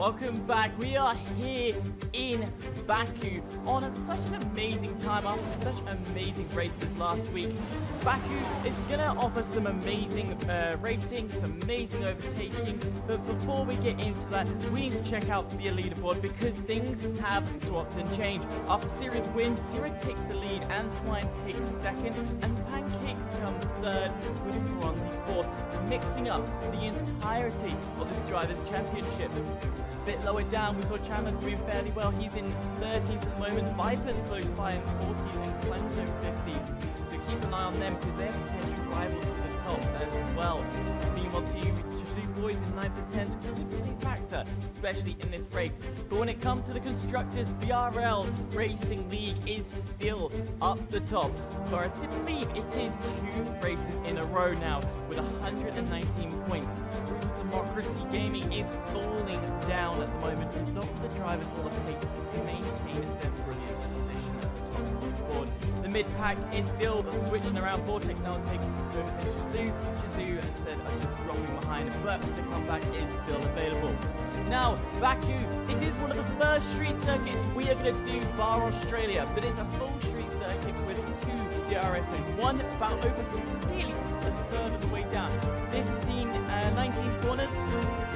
welcome back. We are here in Baku on such an amazing time after such amazing races last week. Baku is going to offer some amazing racing, some amazing overtaking, but before we get into that, we need to check out the leaderboard because things have swapped and changed. After Siri's win, Siri takes the lead, Antoine takes second, and Pancakes comes third with Bronzy fourth, mixing up the entirety of this Drivers' Championship. A bit lower down, we saw Chandler doing fairly well. He's in 13th at the moment. Viper's close by in 14th and Cleanso 15th. So keep an eye on them because they're potential rivals at the top as well. Meanwhile, too, Shazoo boys in 9th and 10th could be a factor, especially in this race. But when it comes to the constructors, BRL Racing League is still up the top. For I believe it is 2 races in a row now with 119 points. Democracy Gaming is falling down at the moment, and not the drivers all the pace to maintain their brilliant position at the top of the board. The mid-pack is still switching around. Vortex now takes over to Shazoo. Shazoo has said, I'm just dropping behind, but the comeback is still available. Now, Baku, it is one of the first street circuits we are going to do bar Australia, but it's a full street circuit with 2 DRS zones. One about over nearly a third of the way down. 19 corners,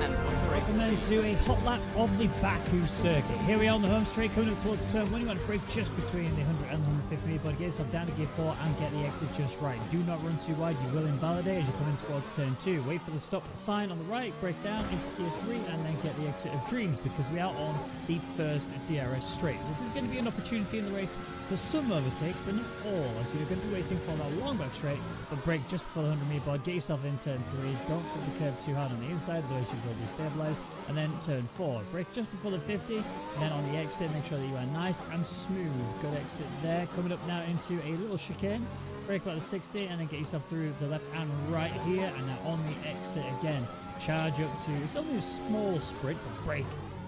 and welcome then to a hot lap of the Baku circuit. Here we are on the home straight, coming up towards turn 1. You want to brake just between the 100 and 150 meter, but get yourself down to gear 4 and get the exit just right. Do not run too wide, you will invalidate as you come in towards turn 2. Wait for the stop sign on the right, brake down into gear 3, and then get the exit of Dreams because we are on the first DRS straight. This is going to be an opportunity in the race for some overtakes, but not all, as we're going to be waiting for that long back straight, but brake just before the 100 meter bar, get yourself in turn 3, don't put the curve too hard on the inside, otherwise you will destabilize, and then turn 4, brake just before the 50, and then on the exit, make sure that you are nice and smooth. Good exit there. Coming up now into a little chicane, brake about the 60, and then get yourself through the left and right here, and now on the exit again, charge up to, it's only a small sprint, but brake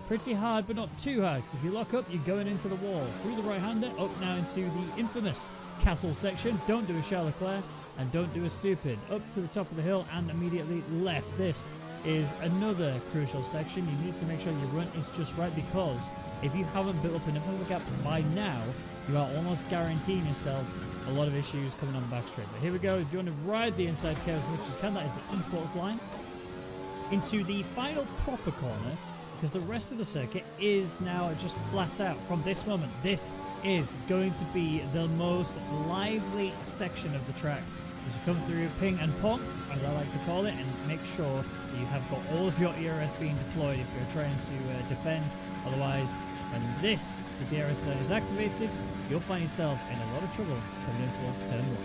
pretty hard, but not too hard, because if you lock up, you're going into the wall. Through the right-hander, up now into the infamous castle section. Don't do a Charles Leclerc, and don't do a stupid. Up to the top of the hill, and immediately left. This is another crucial section. You need to make sure your run is just right, because if you haven't built up enough of a gap by now, you are almost guaranteeing yourself a lot of issues coming on the back straight. But here we go. If you want to ride the inside curve as much as you can, that is the esports line. Into the final proper corner, because the rest of the circuit is now just flat out. From this moment, this is going to be the most lively section of the track. As you come through ping and pong, as I like to call it, and make sure that you have got all of your ERS being deployed if you're trying to defend. Otherwise, when the DRS zone is activated, you'll find yourself in a lot of trouble coming in towards turn 1.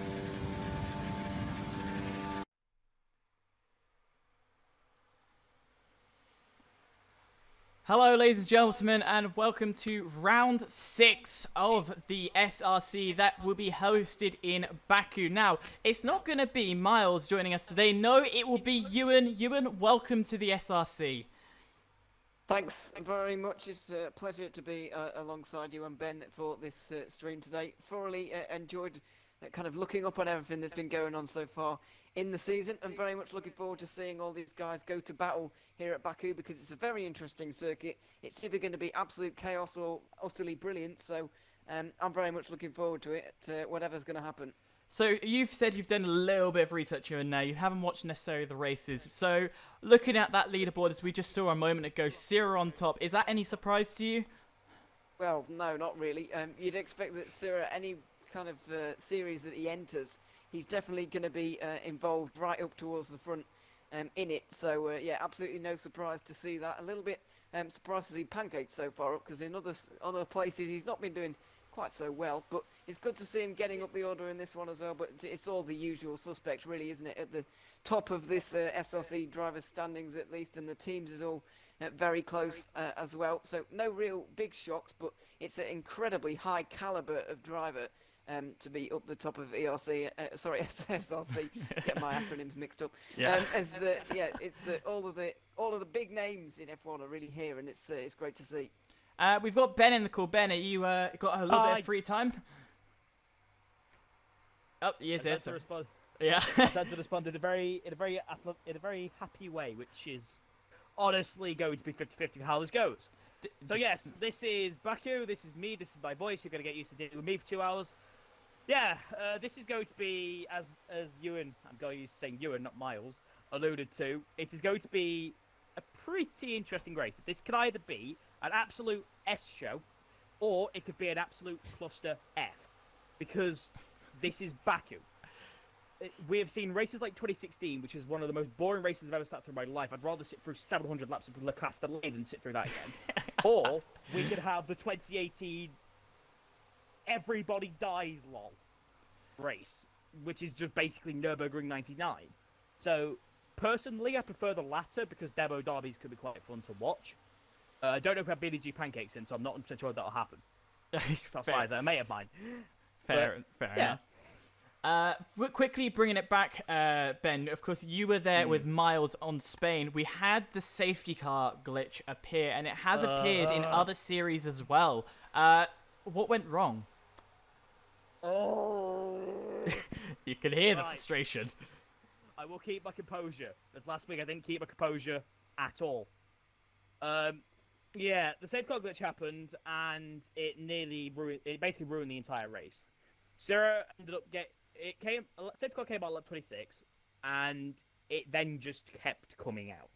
Hello ladies and gentlemen, and welcome to round 6 of the SRC that will be hosted in Baku. Now, it's not going to be Miles joining us today. No, it will be Ewan. Ewan, welcome to the SRC. Thanks very much. It's a pleasure to be alongside you and Ben for this stream today. Thoroughly enjoyed kind of looking up on everything that's been going on so far in the season, and very much looking forward to seeing all these guys go to battle here at Baku, because it's a very interesting circuit. It's either going to be absolute chaos or utterly brilliant, so I'm very much looking forward to it, whatever's going to happen. So you've said you've done a little bit of research here and now. You haven't watched necessarily the races. So looking at that leaderboard, as we just saw a moment ago, Sierra on top, is that any surprise to you? Well, no, not really. You'd expect that Sierra, any kind of series that he enters, he's definitely going to be involved right up towards the front in it. So, yeah, absolutely no surprise to see that. A little bit surprised to see Pancakes so far up, because in other places he's not been doing quite so well. But it's good to see him getting up the order in this one as well. But it's all the usual suspects, really, isn't it? At the top of this SRC drivers' standings, at least, and the teams is all very close as well. So no real big shocks, but it's an incredibly high caliber of driver to be up the top of SRC. Get my acronyms mixed up. Yeah. It's all of the big names in F1 are really here, and it's great to see. We've got Ben in the call. Ben, you got a little bit of free time? Oh, yes, yes. Yeah. I had to respond in a very happy way, which is honestly going to be 50-50 how this goes. So yes, this is Baku, this is me, this is my voice. You're going to get used to dealing with me for 2 hours. Yeah, this is going to be, as Ewan, I'm going used to saying Ewan, not Miles, alluded to, it is going to be a pretty interesting race. This could either be an absolute S show, or it could be an absolute cluster F, because this is Baku. We have seen races like 2016, which is one of the most boring races I've ever sat through in my life. I'd rather sit through 700 laps of Le Castellet than sit through that again. Or we could have the 2018 everybody dies lol race, which is just basically Nürburgring 99. So personally, I prefer the latter because demo derbies could be quite fun to watch. I don't know if we have BDG pancakes in, so I'm not 100% sure that'll happen. That's why I may have mine. Fair enough. Quickly bringing it back, Ben, of course, you were there with Miles on Spain. We had the safety car glitch appear, and it has appeared in other series as well. What went wrong? You can hear the frustration. I will keep my composure. Because last week I didn't keep my composure at all. Yeah, the safety car glitch happened, and it basically ruined the entire race. Sarah ended up safety car came out lap 26, and it then just kept coming out.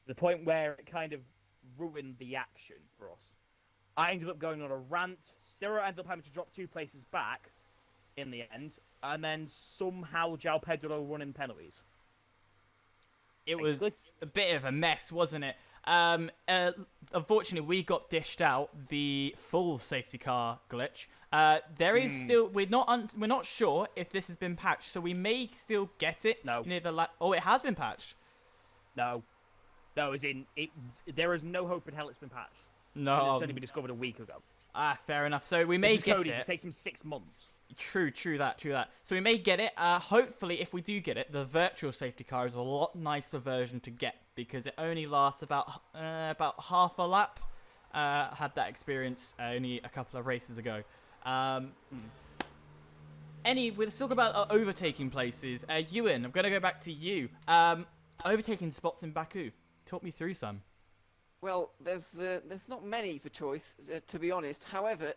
The point where it kind of ruined the action for us. I ended up going on a rant. Sarah ended up having to drop 2 places back in the end, and then somehow João Pedro running penalties. It was a bit of a mess, wasn't it? Unfortunately, we got dished out the full safety car glitch. There is still we're not sure if this has been patched, so we may still get it. No. Near the it has been patched. No, as in there is no hope in hell it's been patched. No, it's only been discovered a week ago. Fair enough. So we may get Cody, it. It takes him 6 months. True that. So we may get it. Hopefully, if we do get it, the virtual safety car is a lot nicer version to get because it only lasts about half a lap. Had that experience only a couple of races ago. Let's talk about overtaking places. Ewan, I'm going to go back to you. Overtaking spots in Baku. Talk me through some. Well, there's not many for choice, to be honest. However,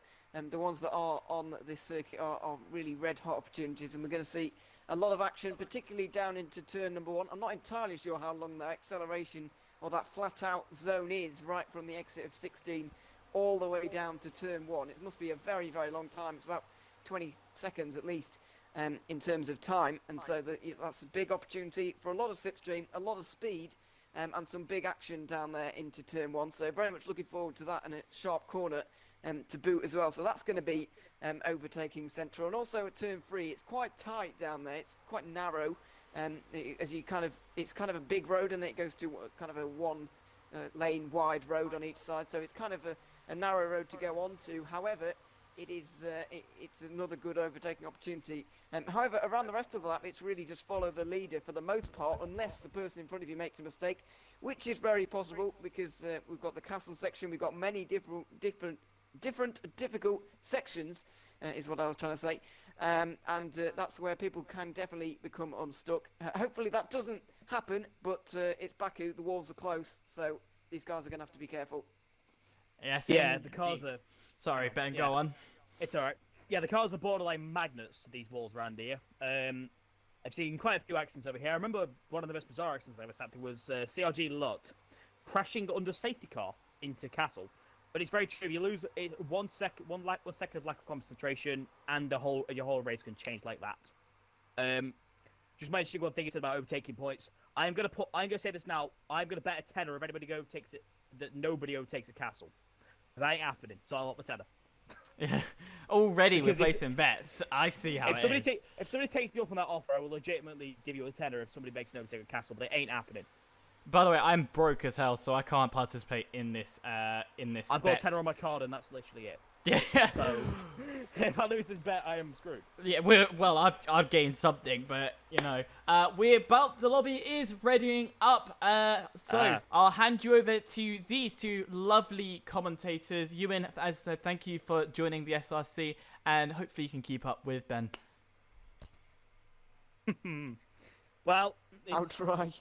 the ones that are on this circuit are really red-hot opportunities, and we're going to see a lot of action, particularly down into turn number 1. I'm not entirely sure how long that acceleration or that flat-out zone is, right from the exit of 16 all the way down to turn 1. It must be a very, very long time. It's about 20 seconds at least in terms of time, and so that's a big opportunity for a lot of slipstream, a lot of speed, and some big action down there into turn 1. So very much looking forward to that, and a sharp corner to boot as well. So that's going to be overtaking central, and also at turn 3, it's quite tight down there. It's quite narrow, it's kind of a big road, and then it goes to kind of a one lane wide road on each side. So it's kind of a narrow road to go on to. However, it's another good overtaking opportunity. However, around the rest of the lap, it's really just follow the leader for the most part, unless the person in front of you makes a mistake, which is very possible because we've got the castle section, we've got many different difficult sections, is what I was trying to say, and that's where people can definitely become unstuck. Hopefully that doesn't happen, but it's Baku, the walls are close, so these guys are going to have to be careful. Yes, yeah, the cars are... Sorry, Ben, go on. It's alright. Yeah, the cars are borderline magnets to these walls around here. I've seen quite a few accidents over here. I remember one of the most bizarre accidents I ever sat through was CRG Lot crashing under safety car into Castle. But it's very true. You lose 1 second of lack of concentration, and your whole race can change like that. Just mentioning one thing you said about overtaking points. I'm gonna say this now. I'm gonna bet a tenner if anybody overtakes it that nobody overtakes a Castle. That ain't happening, so I want the tenner. Yeah. Already we're placing bets. I see how it is. If somebody takes me up on that offer, I will legitimately give you a tenner if somebody makes an overtake a Castle, but it ain't happening. By the way, I'm broke as hell, so I can't participate in this. I've got a tenner on my card, and that's literally it. Yeah. So if I lose this bet, I am screwed. Yeah. I've gained something, but you know, the lobby is readying up. So I'll hand you over to these two lovely commentators. Ewan, as I said, thank you for joining the SRC, and hopefully you can keep up with Ben. Well, I'll try.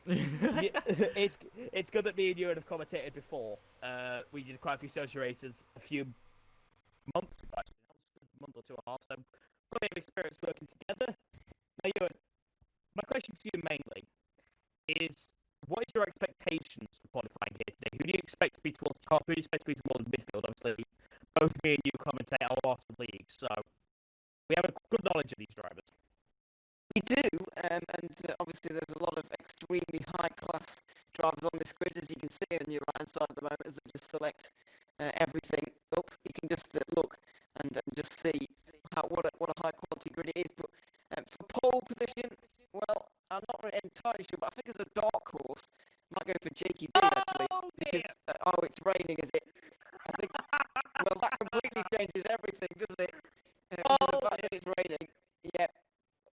it's good that me and you have commentated before. We did quite a few social races a few months ago, actually. A month or two and a half. So, got a bit of experience working together. Now, Ewan, my question to you mainly is, what is your expectations for qualifying here today? Who do you expect to be towards the top? Who do you expect to be towards the midfield? Obviously, both me and you commentate our lot of leagues, so we have a good knowledge of these drivers. We do, and obviously there's a lot of extremely high-class drivers on this grid, as you can see on your right-hand side at the moment, as they just select everything up. You can just look and just see what a high-quality grid it is. But for pole position, well, I'm not really entirely sure, but I think it's a dark horse. Might go for Jakey B, actually, because, it's raining, is it? I think, well, that completely changes everything, doesn't it? The fact that it's raining, yeah.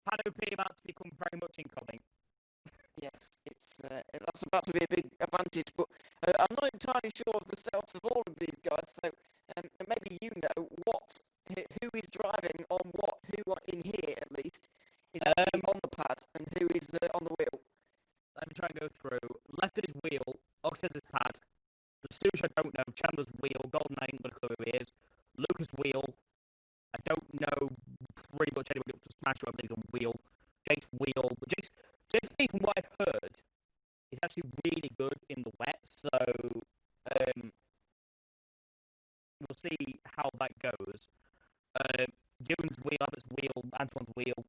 Pano P about to become very much incoming. Yes, that's about to be a big advantage, but I'm not entirely sure of the setups of all of these guys, so maybe you know who is driving on what, who in here at least, is actually on the pad, and who is on the wheel. Let me try and go through. Left is wheel, Ox is pad, the Sush I don't know, Chandler's wheel, Golden I ain't got a clue who he is, Lucas wheel, I don't know pretty much anybody up to Smash who I believe is on wheel. Jake's wheel. But Jake, from what I've heard, is actually really good in the wet. So we'll see how that goes. Ewan's wheel, Abbott's wheel, Antoine's wheel.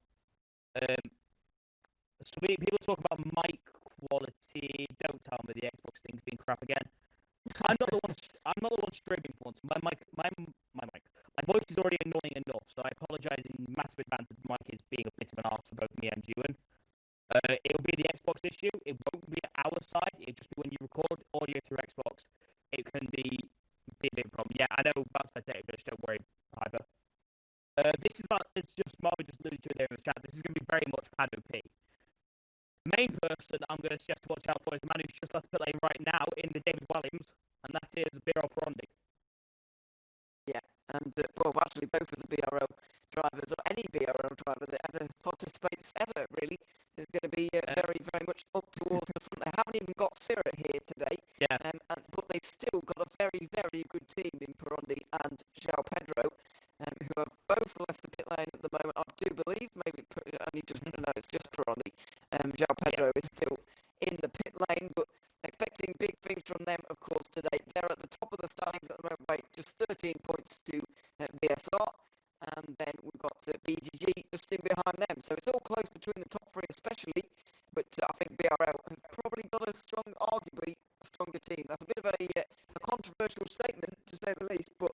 So people talk about mic quality. Don't tell me the Xbox thing's being crap again. I'm not the one streaming for once. My voice is already annoying enough, so I apologise in massive advance that the mic is being a bit of an arse for both me and Ewan. It'll be the Xbox issue. It won't be our side. It'll just be when you record audio through Xbox. It can be a big problem. Yeah, I know that's my data, but don't worry either. It's just Marvin just alluded to it there in the chat. This is going to be very much pad OP. Main person I'm going to suggest to watch out for is the man who's just left pit lane right now in the David Williams, and that is Biro Perondi. Yeah, and actually both of the BRO drivers, or any BRO driver that ever participates ever, really, is going to be very, very much up towards the front. They haven't even got Syrah here today, but they've still got a very, very good team in Perondi and João Pedro, who have both left the pit lane at the moment, I do believe. Maybe it's just Perondi. João Pedro is still in the pit lane, but expecting big things from them, of course, today. They're at the top of the standings at the moment by just 13 points to BSR, and then we've got BGG just in behind them. So it's all close between the top three especially, but I think BRL have probably got arguably a stronger team. That's a bit of a controversial statement, to say the least, but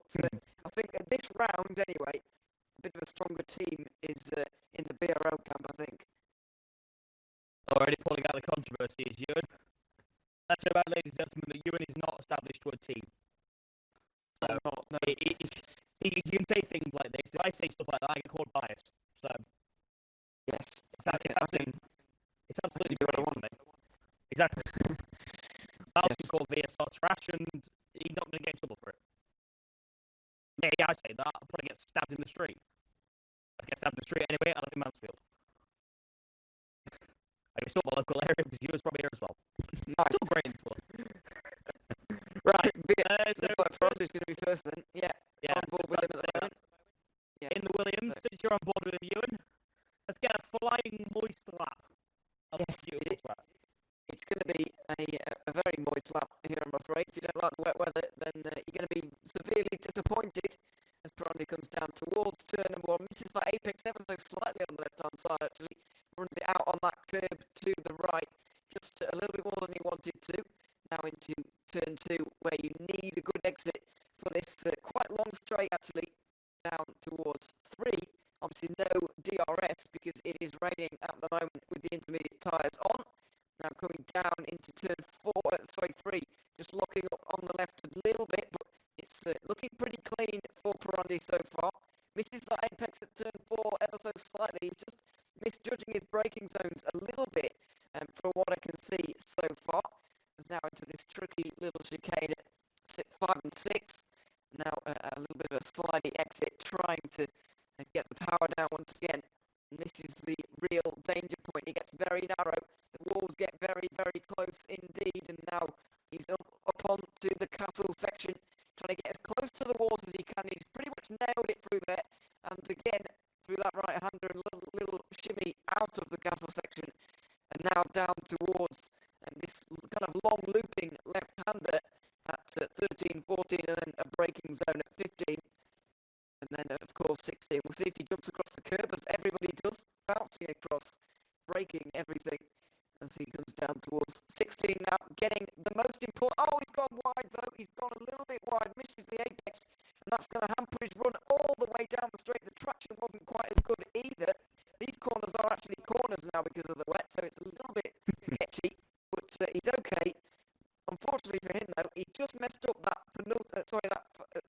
I think at this round, anyway, a bit of a stronger team is in the BRL camp, I think. Already pulling out the controversy is Ewan. That's about, ladies and gentlemen, that Ewan is not established to a team. So, no. You can say things like this. If I say stuff like that, I get called biased. So, yes, it's absolutely brilliant for me. Exactly. I'll be called VSR trash, and he's not going to get in trouble for it. Yeah, I say that. I'll probably get stabbed in the street. I get stabbed in the street anyway. I live in Mansfield. I mean, still my local area because you was probably here as well. Nice. Still great fun. Right, looks like Frost is going to be first then. Yeah, on board with him at the moment. Yeah. In the Williams, since you're on board with him, Ewan, let's get a flying moist lap. It's going to be a very moist lap here, I'm afraid. If you don't like the wet weather, then you're going to be severely disappointed as Perondi comes down towards turn number one. Misses that apex ever so slightly on the left-hand side, actually. Runs it out on that curb to the right, just a little bit more than he wanted to. Now into turn two, where you need a good exit for this quite long straight, actually, down towards three. Obviously no DRS because it is raining at the moment with the intermediate tyres on. Now coming down into turn three, just locking up on the left a little bit, but it's looking pretty clean for Perondi so far. Misses that apex at turn four ever so slightly. He's just misjudging his braking zones a little bit from what I can see so far. He's now into this tricky little chicane at 5 and 6. Now a little bit of a slidey exit, trying to get the power down once again. And this is the real danger point. It gets very narrow to the castle section, trying to get as close to the walls as he can. He's pretty much nailed it through there, and again through that right-hander, and little shimmy out of the castle section, and now down towards this kind of long looping left-hander at 13, 14, and then a braking zone at 15. And then, of course, 16. We'll see if he jumps across the curb, as everybody does, bouncing across, braking everything as he comes down towards 16 now, getting the most important. Oh, he's gone wide, though. He's gone a little bit wide, misses the apex, and that's going to hamper his run all the way down the straight. The traction wasn't quite as good either. These corners are actually corners now because of the wet, so it's a little bit sketchy, but he's okay. Unfortunately for him, though, he just messed up that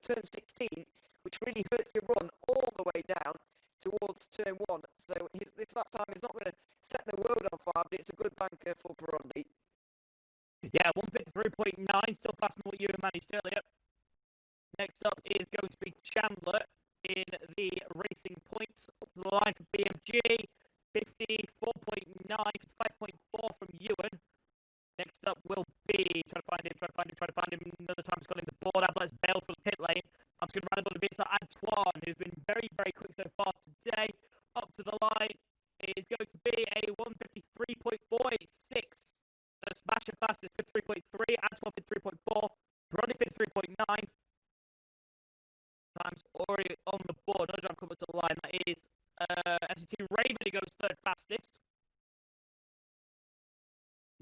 turn 16, which really hurts your run all the way down towards turn 1. So this lap time is not going to set the world on fire, but it's a good banker for Burundi. Yeah, 153.9, still faster than what you managed earlier. Next up is going to be Chandler in the racing points. Up to the line for BMG, 54.9, 55.4 from Ewan. Next up will be, try to find him. Another time he's got in the board. Able's bailed for the pit lane. I'm just going to run above the bit. So Antoine, who's been very, very quick so far today, up to the line is going to be a 153.486. So Smasher fastest 53.3, Antoine 53.4, Bronny 53.9. Times already on the board. No time coming to the line. That is MCT Raven, who goes third fastest.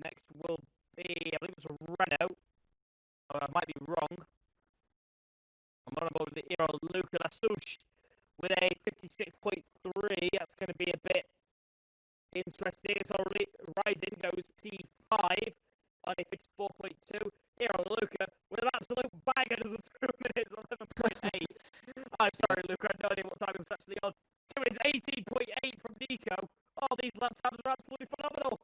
Next will be, I believe it's a Renault. I might be wrong. I'm on board with the Eero Luca Lasush with a 56.3. That's going to be a bit interesting. So Rising goes P5 on a 54.2. Eero Luca with an absolute banger as of 2 minutes, 11.8. I'm sorry, Luca, I had no idea what time he was actually on. 2 is 18.8 from Nico. All these lap times are absolutely phenomenal.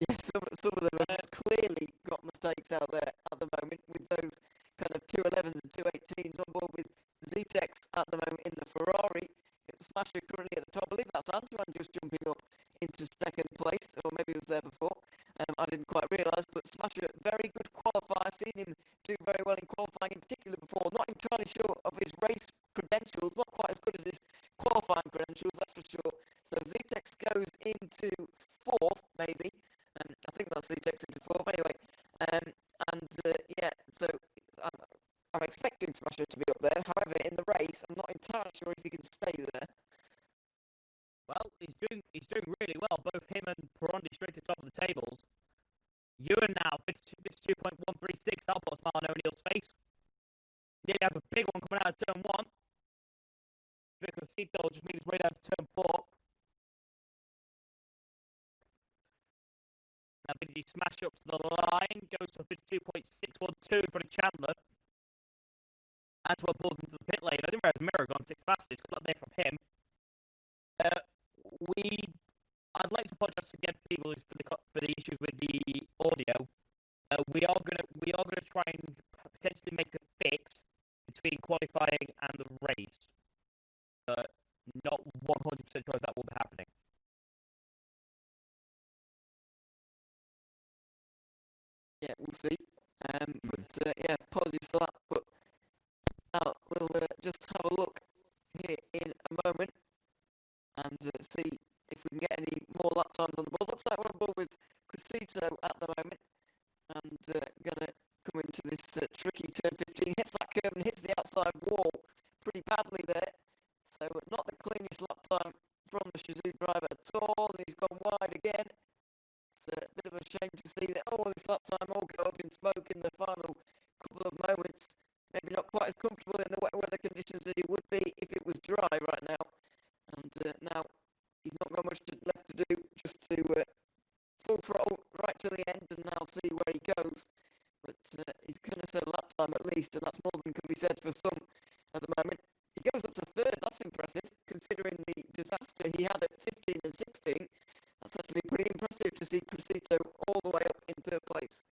Yeah, some of them have clearly got mistakes out there at the moment with those kind of 211s and 218s on board with Zetex at the moment in the Ferrari. It's Smasher currently at the top. I believe that's Antoine just jumping up into second place, or maybe he was there before. I didn't quite realise, but Smasher, very good qualifier. I've seen him do very well in qualifying in particular before. Not entirely sure of his race credentials, not quite as good as his qualifying credentials, that's for sure. So Zetex goes into 4th, maybe. I think that's Zetex into 4th anyway. Yeah, so I'm expecting Smasher to be up there. However, in the race, I'm not entirely sure if he can stay there. Well, he's doing really well. Both him and Burundi straight to the top of the tables. Ewan now 52.136. That'll put a smile on O'Neill's face. Yeah, he has a big one coming out of turn 1. Because Cito just made his way down to turn 4. Now BG smash up to the line, goes to 52.612 for Chandler. Antoine pulls into the pit lane. I didn't realize Mirror gone 6th fastest. Good luck there from him. I'd like to apologize again to people for the issues with the audio. We are gonna try and potentially make a fix between qualifying and the race. Not 100% sure if that will be happening. Yeah, we'll see. Yeah, apologies for that. But now we'll just have a look here in a moment and see if we can get any more lap times on the board. Looks like we're on board with Crescito at the moment, and gonna come into this tricky turn 15. Hits that curve and hits the outside wall pretty badly there. So not the cleanest lap time from the Shazoo driver at all, and he's gone wide again. It's a bit of a shame to see that all this lap time all go up in smoke in the final couple of moments. Maybe not quite as comfortable in the wet weather conditions as he would be if it was dry right now. And now he's not got much left to do, just to full throttle right to the end and now see where he goes. But he's going to set a lap time at least, and that's more than can be said for some at the moment. He goes up to 3rd, that's impressive, considering the disaster he had at 15 and 16. That's actually pretty impressive to see Crescito all the way up in 3rd place.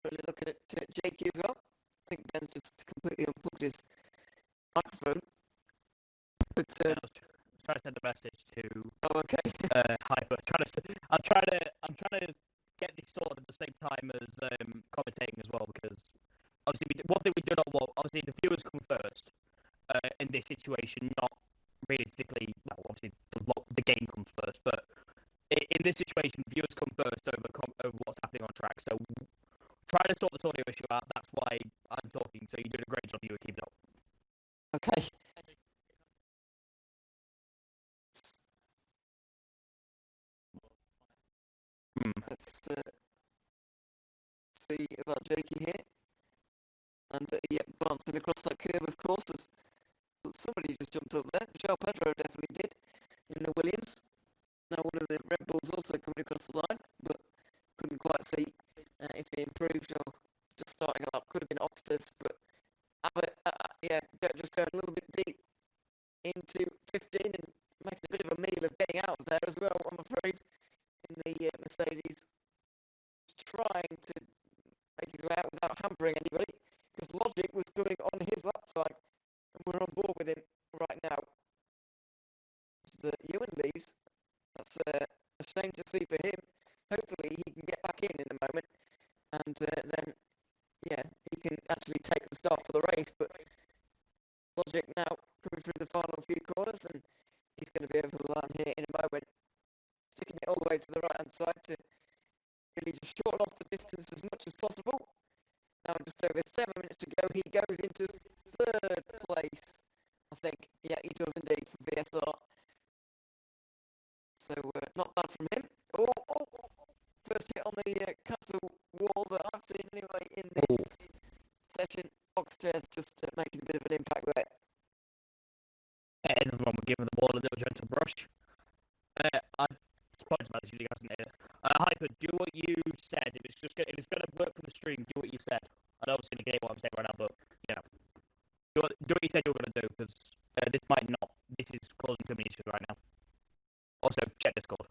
Really looking at Jakey as well. I think Ben's just completely unplugged his microphone. But I was trying to send a message to Oh, okay. Hyper. I'm trying to get this sorted at the same time as commentating as well, because obviously one thing we do not want, obviously the viewers come first in this situation, not realistically. Well, obviously the game comes first, but in this situation, viewers come first over what's happening on track. So try to sort this audio issue out. That's why I'm talking. So you're doing a great job. You keep it up. Okay. Let's see about Jakey here. And yeah, bouncing across that curve, of course, as somebody just jumped up there. João Pedro definitely did in the Williams. Now one of the Red Bulls also coming across the line, but couldn't quite see if he improved or just starting a lap. Could have been Oxters, but Abbott, yeah, just going a little bit deep into 15 and making a bit of a meal of getting out of there as well, I'm afraid, in the Mercedes. Just trying to make his way out without hampering anybody, because Logic was coming on his lap time, and we're on board with him right now. As Ewan leaves, that's a shame to see for him. Hopefully he can get back in a moment, and then, yeah, he can actually take the start for the race. But Logic now coming through the final few corners, and he's going to be over the line here in a moment, sticking it all the way to the right-hand side to really just shorten off the distance as much as possible. Now just over 7 minutes to go, he goes into 3rd place, I think. Yeah, he does indeed for VSR. So not bad from him. First hit on the castle wall that I've seen anyway in this session. Oxtairs just making a bit of an impact there. And everyone will give the ball a little gentle brush. I suppose manage you guys in here. Hyper, do what you said. If it's going to work for the stream, do what you said. I know it's going to get what I'm saying right now, but you know, do what you said you were going to do, because this might not. This is causing too many issues right now. Also, check Discord.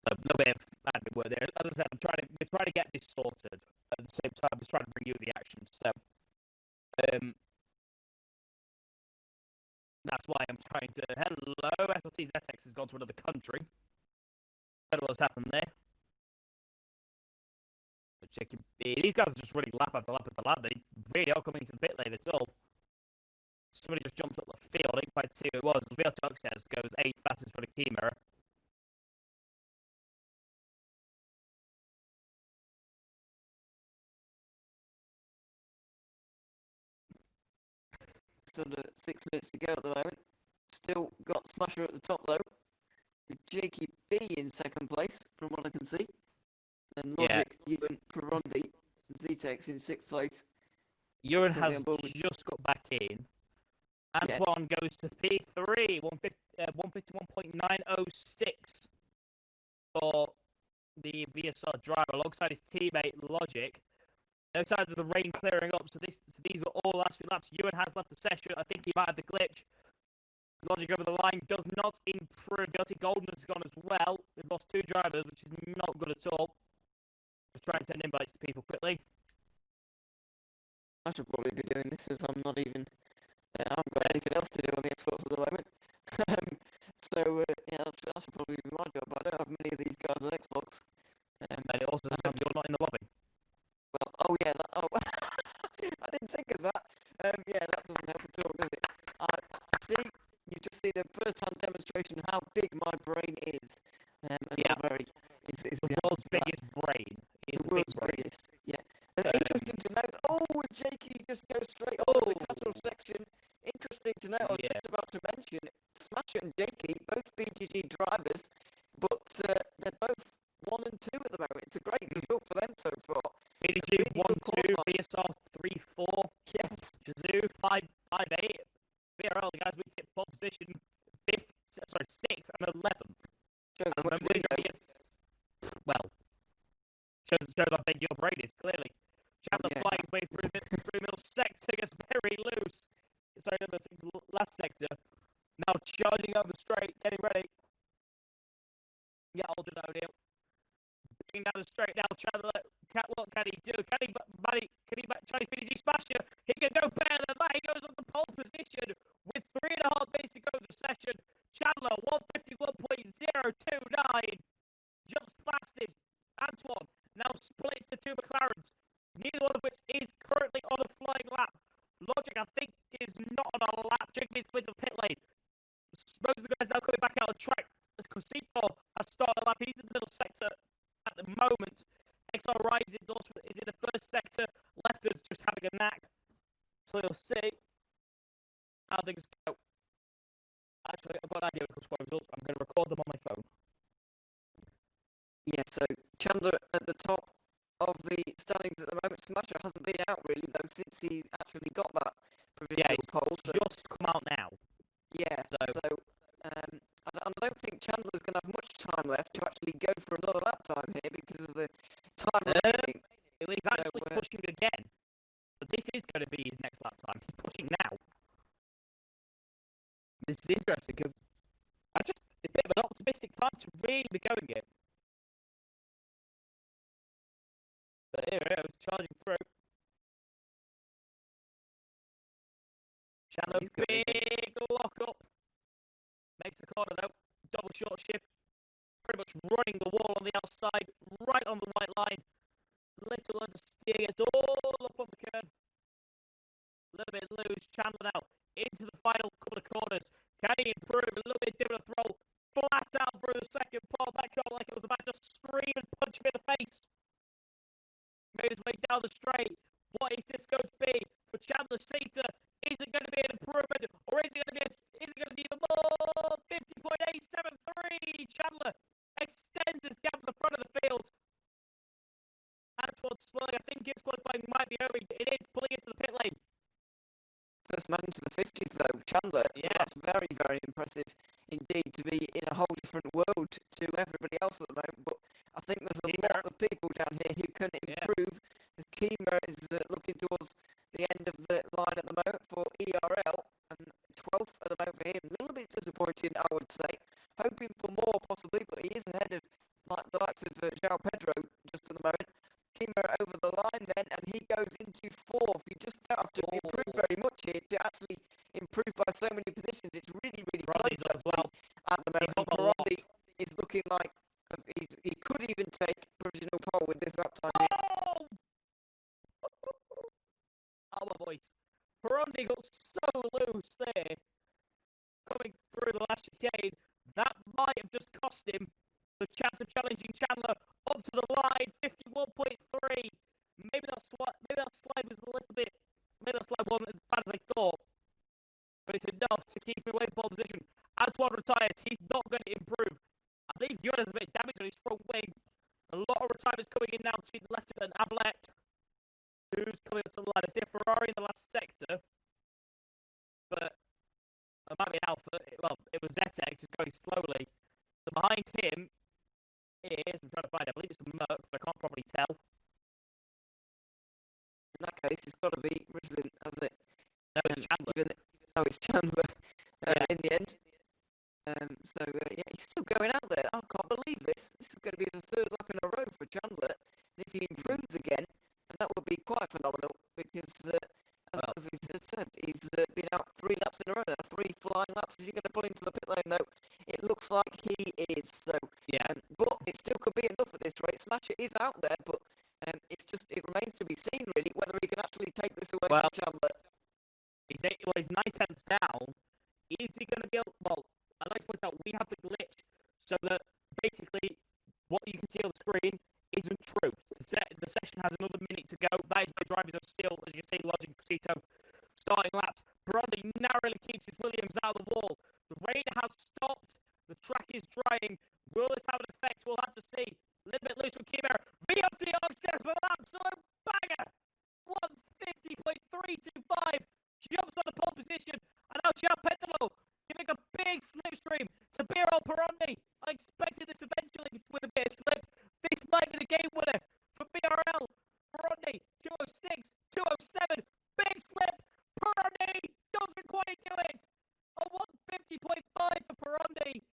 A little bit of admin work there. As I said, we're trying to get this sorted. At the same time, I'm just trying to bring you the action. So, that's why I'm trying to. Hello, SRC S1 has gone to another country. I don't know what's happened there. These guys are just running lap after lap after lap. They really are coming to the pit lane at all. Somebody just jumped up the field. I didn't quite see who it was. Real Talk says goes 8 fastest for the key mirror. Still 6 minutes to go at the moment. Still got Smasher at the top though, with Jakey B in 2nd place from what I can see. And Logic, Ewan, Perondi, and Zetex in 6th place. Ewan has just got back in. Antoine goes to P3, 151.906 for the VSR driver alongside his teammate Logic. No signs of the rain clearing up, so these were all last few laps. Ewan has left the session. I think he might have the glitch. Logic over the line does not improve. Dirty Golden's gone as well. We've lost 2 drivers, which is not good at all. Let's try and send invites to people quickly. I should probably be doing this as I'm not even. I haven't got anything else to do on the Xbox at the moment. Yeah, that should probably be my job. But I don't have many of these guys on Xbox. And it also sounds you're not in the lobby. Well, oh yeah, I didn't think of that. Yeah, that doesn't help at all, does it? See, you've just seen a first-hand demonstration of how big my brain is. And how very is the world's biggest brain. The world's biggest, yeah. Interesting to note. Jakey just goes straight over the castle section. Interesting to note. I was just about to mention Smasher and Jakey, both BGG drivers, but they're both 1 and 2 at the moment. It's a great result for them so far. BGG really 1, 2, VSR 3, 4. Yes. Shazoo 5, 5, 8. VRL, the guys we get pole position 6th and 11th. Well, shows how big your brain is, clearly. Chandler flying his way through middle sector, gets very loose. Sorry, last sector. Now charging over straight, getting ready. Yeah, Aldrin O'Neill. Bringing down the straight now, Chandler. What can he do? Can he Chinese PDG Smasher? He can go better than that. He goes on the pole position with 3.5 minutes to go in the session. Chandler, 151.029. Jumps fastest. Antoine now splits the two McLarens, neither one of which is currently on a flying lap. Logic, I think, is not on a lap. Jacob is with the pit lane. Most of the guys now coming back out on track. Cosito has started a lap. He's in the middle sector at the moment. XR Rise endorsement is in the first sector. Lefters just having a knack. So you'll see how things go. Actually, I've got an idea of the results. I'm going to record them on my phone. Yeah, so Chandler at the top of the standings at the moment. Smasher hasn't been out really though since he actually got that provisional pole. So Just come out now. yeah, so I don't think Chandler's going to have much time left to actually go for another lap time here because of the time remaining. He's actually pushing again. But this is going to be his next lap time. He's pushing now. This is interesting because it's a bit of an optimistic time to really be going it. But here it is, charging through. Chandler, big lock up. Makes the corner though. Double short shift. Pretty much running the wall on the outside, right on the white line. Little understeer, gets all up on the curb. A little bit loose. Chandler now into the final couple of corners. Can he improve? A little bit different throw. Flat out through the second pole. That got like it was about to scream and punch me in the face. Made his way down the straight. What is this going to be for Chandler Sita? Is it going to be an improvement, or is it going to be even more? 50.873. Chandler extends his gap at the front of the field. Antoine slowly, I think his qualifying might be over. It is pulling into the pit lane. First man into the 50s though, Chandler. So that's very, very impressive indeed to be in a whole different world to everybody else at the moment. But I think there's a lot of people down here who can improve. As Kima is looking towards the end of the line at the moment for ERL, and 12th at the moment for him. A little bit disappointing, I would say. Hoping for more possibly, but he is ahead of the likes of João Pedro just at the moment. Kima over the line then, and he goes into 4th. You just don't have to improve very much here to actually improve by so many positions. It's really, really close at the moment. Parodi is looking like he could even take provisional pole with this lap time here. Oh, my voice. Parodi got so loose there, coming through the last chicane. That might have just cost him the chance of challenging Chandler up to the line. 51.3. Maybe that slide was a little bit. Maybe that slide wasn't as bad as I thought, but it's enough to keep him away from pole position. Antoine retires. He's not going to improve. I believe Yoda has a bit of damage on his front wing. A lot of retirements coming in now between the left and Ablet. Who's coming up to the line? I see a Ferrari in the last sector, but it might be an Alpha. Well, it was Zetex, just going slowly. So behind him is, I'm trying to find it, I believe it's a Merc, but I can't probably tell. In that case, it's got to be Resident, hasn't it? No, it's Chandler. It's Chandler in the end. Yeah, he's still going out there. I can't believe this. This is going to be the 3rd lap in a row for Chandler. And if he improves again, and that would be quite phenomenal because, as we said, he's been out 3 laps in a row now. 3 flying laps. Is he going to pull into the pit lane though? It looks like he is. So, but it still could be enough at this rate. Smasher is out there, but it remains to be seen really whether he can actually take this away from Chandler. He's 9/10 down. Is he going to be able? Well, I'd like to point out we have the glitch so that basically what you can see on the screen isn't true. The session has another minute to go. That is why drivers are still, as you can see, lodging Cosito, starting laps. Bromley narrowly keeps his Williams out of the wall. The rain has stopped. The track is drying. Will this have an effect? We'll have to see. A little bit loose from Kimo. VOT upstairs for an absolute banger. 150.325. Jumps on the pole position. And now João Pedro giving a big slipstream to Biro Perondi. I expected this eventually with a bit of slip. This might be the game winner for BRL. Perondi, 206, 207. Big slip. Perondi doesn't quite do it. A 150.5 for Perondi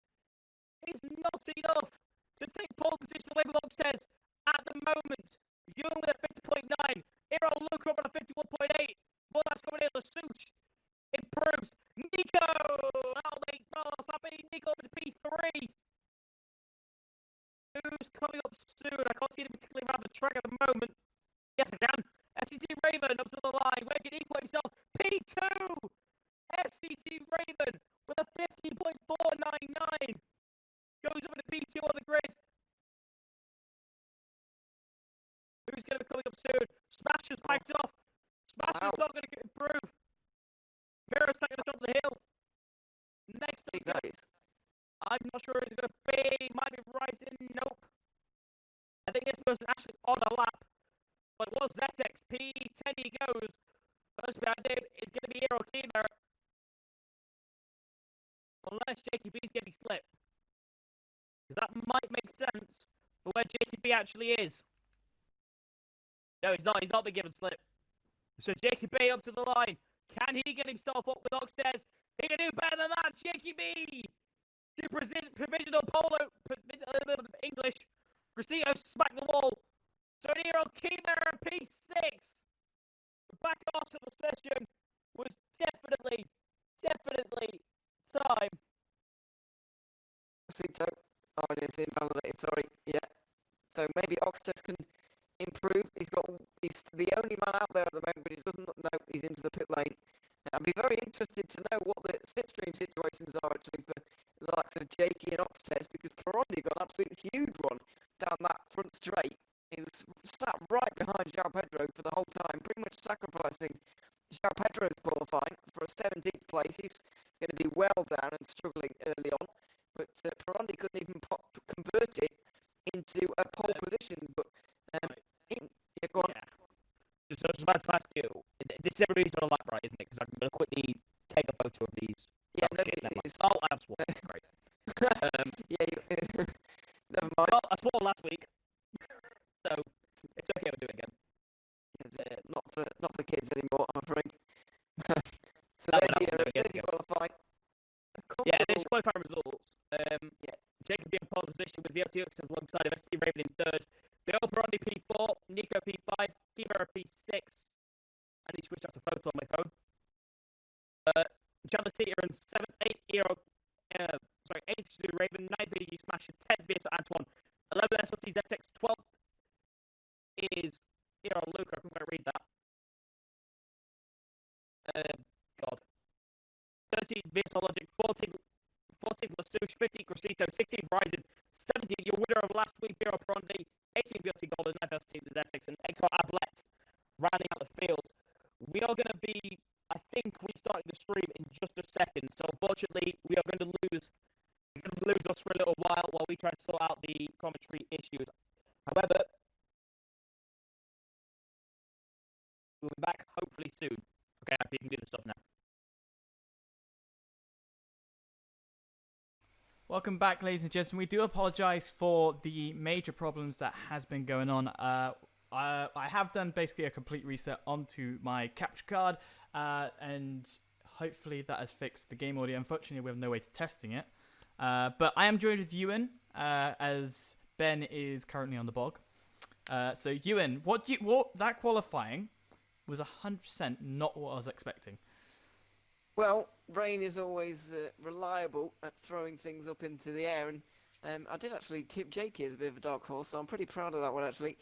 is not enough to take pole position away from Longstairs at the moment. Young with a 50.9. Iro Luca up on a 51.8. Well, that's coming in. The Such improves. Nico! Oh, mate, oh, stop being Nico with P3. Who's coming up soon? I can't see him particularly around the track at the moment. Yes, I can. FCT Raven up to the line. Where can he put himself? P2! FCT Raven with a 50.499. Goes up to P2 on the grid. Who's going to be coming up soon? Smash has backed off. Smash is not going to improve. Mirror's not going to jump the hill. Next Big up, days. I'm not sure who it's going to be. Might be Ryzen. Nope. I think this person actually on a lap. But it was ZX. P10 he goes. First behind him is going to be Hero Keeper. Unless JKB is getting slipped. Because that might make sense for where JKB actually is. No, he's not. He's not been given slip. So JKB up to the line. Can he get himself up with Oxtez? He can do better than that. JKB to provisional polo English. Crescito smack the wall. So Nero Keeper P6. Back after the session was definitely time. Crescito. Oh, it is invalidated. Sorry. Yeah. So maybe Oxtez can improve. He's the only man out there at the moment, but he doesn't know he's into the pit lane. I'd be very interested to know what the slipstream situations are actually for the likes of Jakey and Oxtez, because Perondi got an absolute huge one down that front straight. He was sat right behind João Pedro for the whole time, pretty much sacrificing João Pedro's qualifying for a 17th place. He's going to be well down and struggling early on, but Perondi couldn't even convert it into a pole position. But yeah, go on. Yeah. So I was about to ask you, this is everybody's on a lap, right, isn't it? Because I'm going to quickly take a photo of these. Yeah, Oh, no, shit, never mind. it's... Oh, I have sworn. Great. Yeah, never mind. Well, I swore last week, so it's okay, we'll do it again. Not for kids anymore, I'm afraid. So That there's one, your, that one, there's your qualifying. Yeah, there's qualifying results. Yeah. Jacob in pole position with VLT Oxtez alongside of ST Raven in third. Bill Perondi P4, Nico P5, Keeper P6. I need to switch out to photo on my phone. Chandler Teeter in 7th, 8th, Hero, 8th to Raven, 9th BG Smasher, 10th BS Antoine, 11th SLT ZX, 12th is Hero Luca, I couldn't quite read that. God. 13th BS Logic, 14th Lasush, 15th Crescito, 16th Ryzen, 17th your winner of last week, Hero Perondi, 18th BLT Golden, 9th SLT ZX, and XR Ablet rounding out the field. We are going to be, I think, restarting the stream in just a second. So unfortunately, we are going to lose us for a little while we try and sort out the commentary issues. However, we'll be back hopefully soon. Okay, you can do the stuff now. Welcome back, ladies and gentlemen. We do apologise for the major problems that has been going on. I have done basically a complete reset onto my capture card, and hopefully that has fixed the game audio. Unfortunately, we have no way to testing it. But I am joined with Ewan, as Ben is currently on the bog. So Ewan, what that qualifying was 100% not what I was expecting. Well, Rain is always reliable at throwing things up into the air, and I did actually tip Jakey as a bit of a dark horse, so I'm pretty proud of that one actually.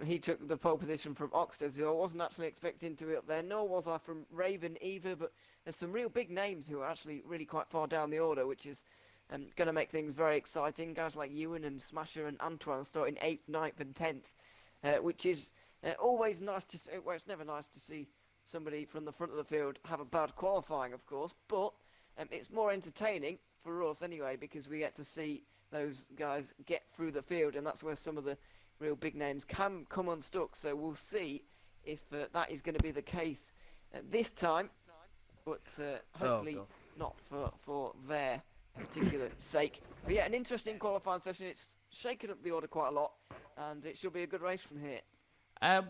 He took the pole position from Oxtez, who I wasn't actually expecting to be up there, nor was I from Raven either, but there's some real big names who are actually really quite far down the order, which is going to make things very exciting. Guys like Ewan and Smasher and Antoine starting 8th, 9th and 10th, which is always nice to see. Well, it's never nice to see somebody from the front of the field have a bad qualifying, of course, but it's more entertaining for us anyway, because we get to see those guys get through the field, and that's where some of the real big names can come unstuck. So we'll see if that is going to be the case this time, but hopefully not for their particular sake. But yeah, an interesting qualifying session. It's shaken up the order quite a lot, and it should be a good race from here.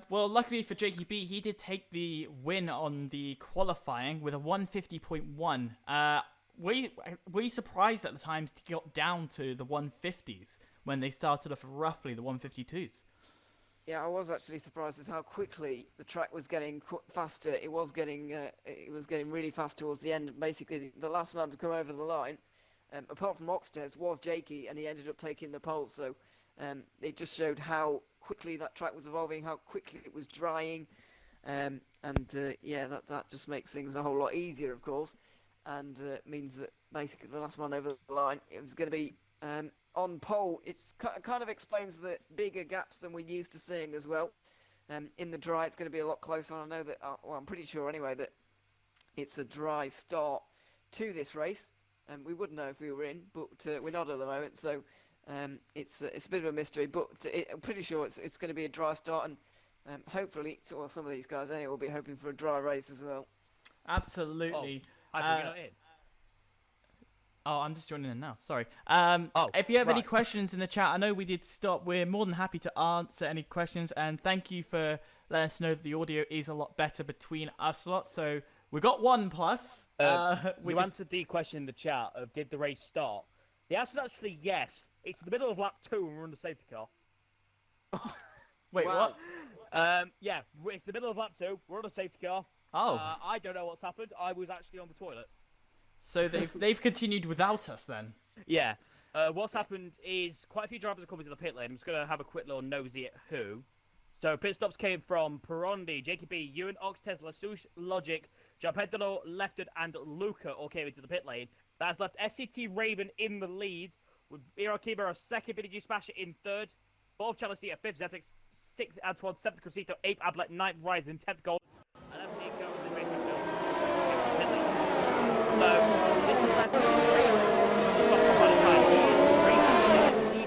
Well, luckily for JKB, he did take the win on the qualifying with a 150.1. Were you surprised at the times to get down to the 150s when they started off roughly the 152s? Yeah, I was actually surprised with how quickly the track was getting faster. It was getting really fast towards the end. Basically, the last man to come over the line, apart from Oxtez, was Jakey, and he ended up taking the pole. So it just showed how quickly that track was evolving, how quickly it was drying, yeah, that just makes things a whole lot easier, of course, and means that basically the last man over the line, it was going to be on pole. It's kind of explains the bigger gaps than we're used to seeing as well. In the dry, it's going to be a lot closer. And I know that, well, I'm pretty sure anyway that it's a dry start to this race. We wouldn't know if we were in, but we're not at the moment, so it's a bit of a mystery. But I'm pretty sure it's going to be a dry start, and hopefully, well, some of these guys anyway will be hoping for a dry race as well. Absolutely. I think you're not in. Oh, I'm just joining in now. Sorry. Oh, if you have any right. questions in the chat, I know we did stop. We're more than happy to answer any questions, and thank you for letting us know that the audio is a lot better between us lot. So we got 1+. You answered the question in the chat of did the race start? The answer is actually yes. It's in the middle of lap 2 and we're on the safety car. Wait, Wow. what? Yeah, it's the middle of lap 2. We're on a safety car. Oh, I don't know what's happened. I was actually on the toilet. so they've continued without us then. Yeah. What's happened is quite a few drivers are coming to the pit lane. I'm just going to have a quick little nosy at who. So pit stops came from Perondi, JKB, Ewan, Oxtez, Lasouche, Logic, Giampedalo, Lefted, and Luca all came into the pit lane. That's left SCT Raven in the lead, with Iro Kiba a second, BDG Smasher in third, fourth Chelsea, a fifth Zetix, sixth Antoine, seventh Crucito, eighth Ablet, ninth Ryzen, 10th Gold, and 11th Nico in the race pit lane. So this is left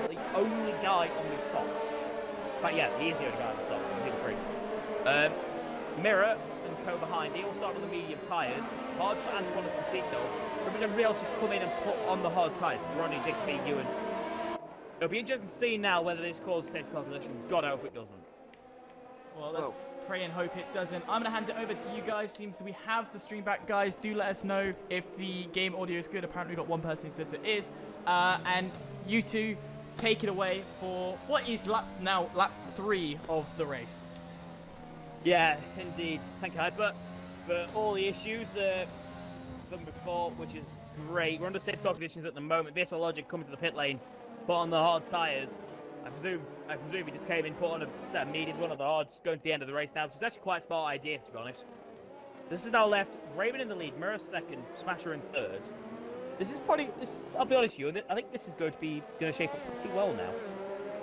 the only guy on the socks. But yeah, he is the only guy on the socks. He's free. Mirror and Co behind. They all start on the medium tyres. Hard for Antoine and Crucito. Everybody else has come in and put on the hard tyres. Ronnie, Digby, Ewan. It'll be interesting to see now whether this causes safe car collision. God, I hope it doesn't. Well, let's pray and hope it doesn't. I'm going to hand it over to you guys. Seems we have the stream back, guys. Do let us know if the game audio is good. Apparently, we've got one person who says it is. And you two, take it away for what is lap 3 of the race. Yeah, indeed. Thank you, Hyper, for all the issues done before, which is great. We're under safe car conditions at the moment. This Logic coming to the pit lane, put on the hard tyres. I presume he just came in, put on a set of mediums, one of the hards, going to the end of the race now, which is actually quite a smart idea, to be honest. This is now left Raven in the lead, Mirror second, Smasher in third. I'll be honest with you, I think this is going to shape up pretty well now.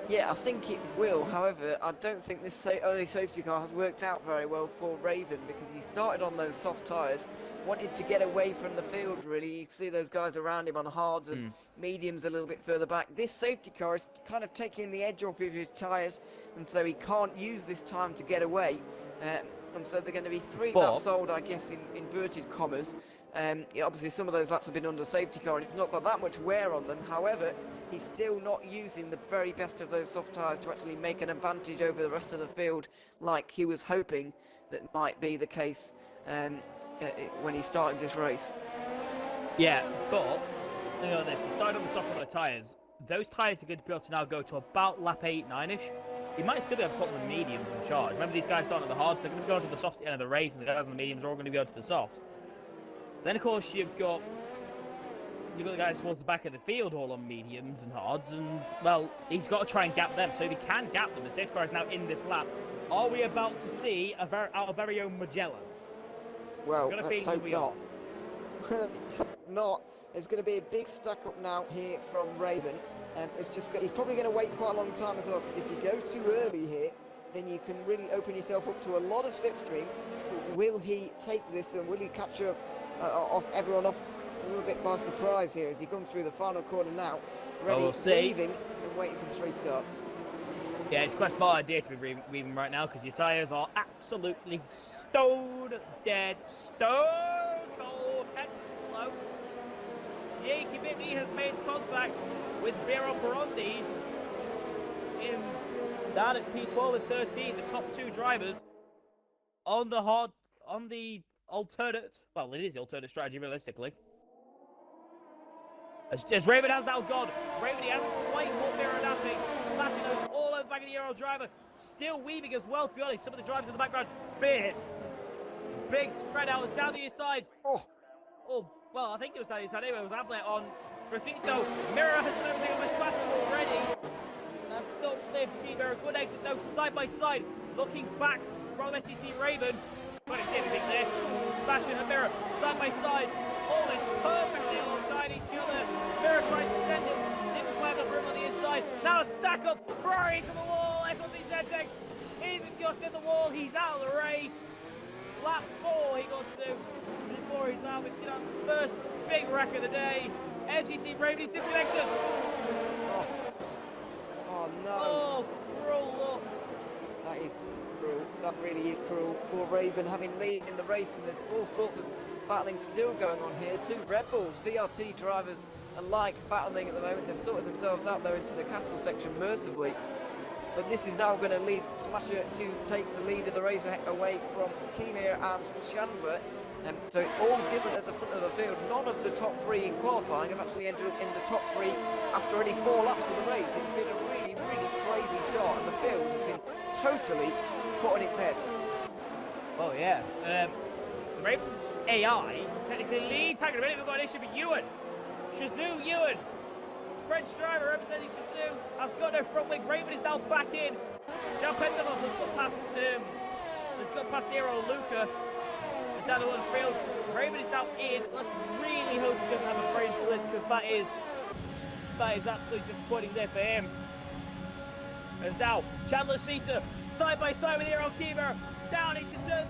Yeah, I think it will. However, I don't think this early safety car has worked out very well for Raven, because he started on those soft tyres, wanted to get away from the field, really. You can see those guys around him on hards and mediums a little bit further back. This safety car is kind of taking the edge off of his tyres, and so he can't use this time to get away. And so they're going to be 3 laps old, I guess, in inverted commas. Yeah, obviously, some of those laps have been under safety car, and it's not got that much wear on them. However, he's still not using the very best of those soft tyres to actually make an advantage over the rest of the field, like he was hoping that might be the case when he started this race. Yeah, but think about this. He started on the soft of the tyres. Those tyres are going to be able to now go to about lap 8, 9-ish. He might still be able to put on the mediums in charge. Remember, these guys starting at the hards, they're going to go to the soft at the end of the race, and the guys on the mediums are all going to go to the soft. Then, of course, you've got the guys towards the back of the field all on mediums and hards, and, well, he's got to try and gap them. So if he can gap them, the safe car is now in this lap. Are we about to see our very own Magellan? Well, let's hope not. Let's hope not. There's going to be a big stack up now here from Raven. He's probably going to wait quite a long time as well, because if you go too early here, then you can really open yourself up to a lot of slipstream. But will he take this, and will he catch everyone off a little bit by surprise here as he comes through the final corner now, ready, weaving and waiting for the restart? Yeah, it's quite a smart idea to be weaving right now, because your tyres are absolutely stone dead, stone cold, head low. Jakey Bigney has made contact with Vero Perondi down at P12 and 13, the top 2 drivers on the alternate, well, it is the alternate strategy realistically. As Raven has now gone, Raven, he hasn't quite caught Vero Napping, flashing those all over the back of the Euro driver, still weaving as well, to be honest. Some of the drivers in the background, big spread out. It's down the inside. Oh, Well, I think it was down the inside anyway. It was Ablet on Rosito. Mirror has done everything almost faster already. Still live Mirror. Good exit though, side by side. Looking back from SEC Raven. But it's anything there. Smashing her Mirror, side by side. Almost perfectly alongside each other. Mirror tries to send it. Didn't quite have the room on the inside. Now a stack up. Right to the wall. SLC Z6. He's just in the wall. He's out of the race. Lap 4 he got to before he's out. We've seen our first big wreck of the day. FGT Raven is disconnected. oh no. Oh, cruel look. That is cruel. That really is cruel for Raven having lead in the race, and there's all sorts of battling still going on here. Two Red Bulls VRT drivers alike battling at the moment. They've sorted themselves out though into the castle section mercifully. But this is now going to leave Smasher to take the lead of the race away from Kemir and Chandler. So it's all different at the front of the field. None of the top 3 in qualifying have actually ended up in the top 3 after only 4 laps of the race. It's been a really, really crazy start, and the field has been totally put on its head. Oh yeah. The Ravens AI technically leads. Hang on a minute, we've got an issue with Ewan. Shazoo Ewan. French driver representing Shazoo has got no front wing. Raven is now back in. Now Pentelos has got past Hero Luca. It's down the one field. Raven is now in. Let's really hope he doesn't have a frame split, because that is absolutely disappointing there for him. And now Chandler Sita side by side with Hero Keeper. Down into turn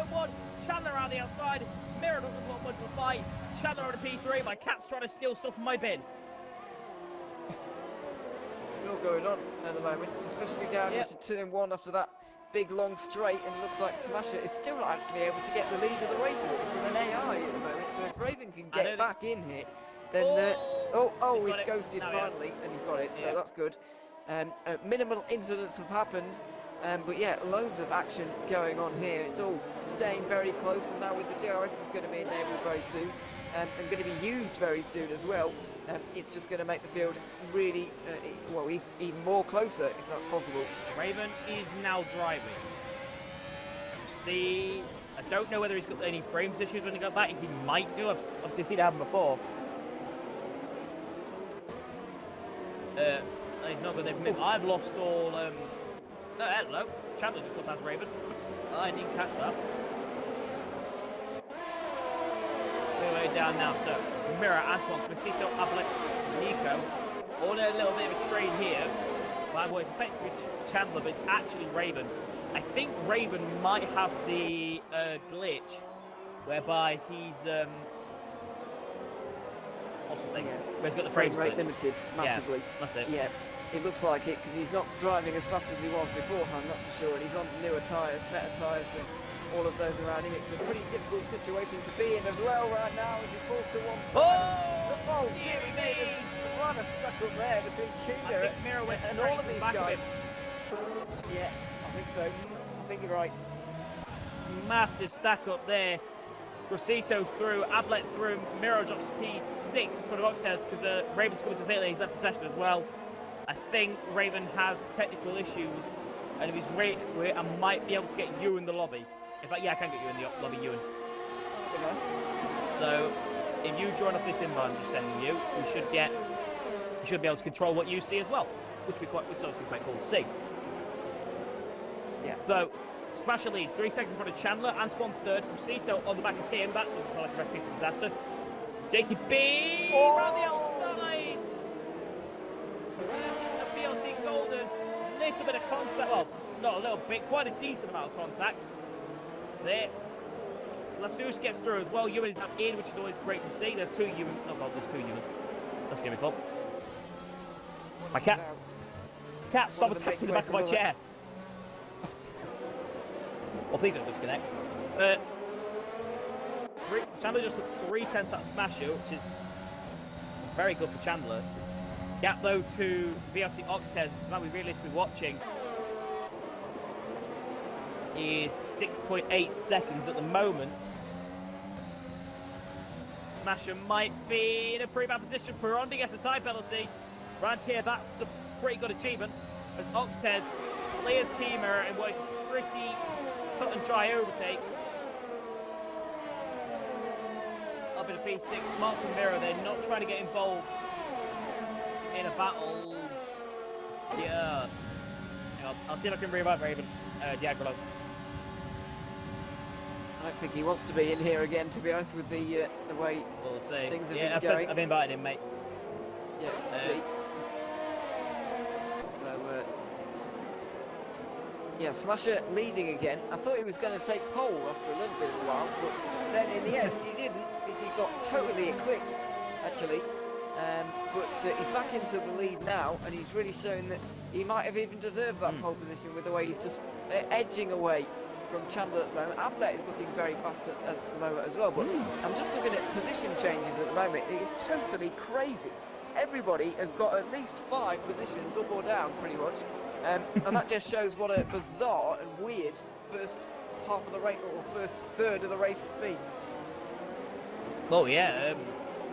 1. Chandler on the outside. Mirror doesn't want much of a fight. Chandler on a P3. My cat's trying to steal stuff from my bin. It's all going on at the moment, especially down into turn 1 after that big long straight, and it looks like Smasher is still not actually able to get the lead of the race from an AI at the moment. So if Raven can get back in here, then he's ghosted finally, and he's got it. So that's good. Minimal incidents have happened, but yeah, loads of action going on here. It's all staying very close, and now with the DRS is going to be enabled very soon, and going to be used very soon as well. It's just going to make the field really, even more closer, if that's possible. Raven is now driving. I don't know whether he's got any frames issues when he got back. He might do. I've obviously seen it happen before. He's not going to. I've lost all. No, hello. Chandler just got past Raven. I didn't catch that. We're way down now. So Mirror, Antoine, Crescito, Ablet, Nico. All in a little bit of a trade here. Well, it's effectively Chandler, but it's actually Raven. I think Raven might have the glitch whereby he's where he's got the frame rate limited massively. Yeah, that's it. Yeah, it looks like it, because he's not driving as fast as he was beforehand, that's for sure, and he's on newer tyres, better tyres than all of those around him. It's a pretty difficult situation to be in as well right now as he pulls to one side. Oh dearie me, there's this runner stuck up there between Kemir and all of these guys. Yeah, I think so. I think you're right. Massive stack up there. Rosito through, Ablet through, Miro drops P6 in front of Oxtez because Raven's coming to pit lane, he's left possession as well. I think Raven has technical issues, and if he's ready to quit, I might be able to get you in the lobby. In fact, yeah, I can get you in the lobby, Ewan. Nice. So, if you join up this invite I'm just sending you, we should be able to control what you see as well, which is obviously quite cool to see. Yeah. So, Smasher leads, 3 seconds in front of Chandler, Antoine third, Rosito on the back of him, that doesn't sound like a recipe for disaster. Jakey B around the outside! A BLC Golden, little bit of contact, well, not a little bit, quite a decent amount of contact. There. Lassus gets through as well, Ewan is up in, which is always great to see. There's 2 Ewans, oh god, there's 2 Ewans. That's gonna be fun. My cat, stop attacking the back of my chair. Well, please don't disconnect. Chandler just took 3 tenths out of Smasher, which is very good for Chandler. Gap though to VRT Oxtez, that we're realistically watching, is 6.8 seconds at the moment. Smasher might be in a pretty bad position. Perondi gets a time penalty. Around here, that's a pretty good achievement. As Oxtez Leah's team are in what is a pretty cut and dry overtake. A bit of P6, Mark and Miro, they're not trying to get involved in a battle. Yeah. Hang on, I'll see if I can revive Raven. Diagolo. I don't think he wants to be in here again, to be honest, with the way We'll see. things have yeah, been going. I've invited him, mate. Yeah, we'll see. So, yeah, Smasher leading again. I thought he was going to take pole after a little bit of a while, but then in the end he didn't. He got totally eclipsed, actually. But he's back into the lead now, and he's really showing that he might have even deserved that pole position with the way he's just edging away from Chandler at the moment. Ablett is looking very fast at the moment as well, but I'm just looking at position changes at the moment. It's totally crazy. Everybody has got at least 5 positions up or down, pretty much. And that just shows what a bizarre and weird first half of the race, or first third of the race has been. Oh yeah,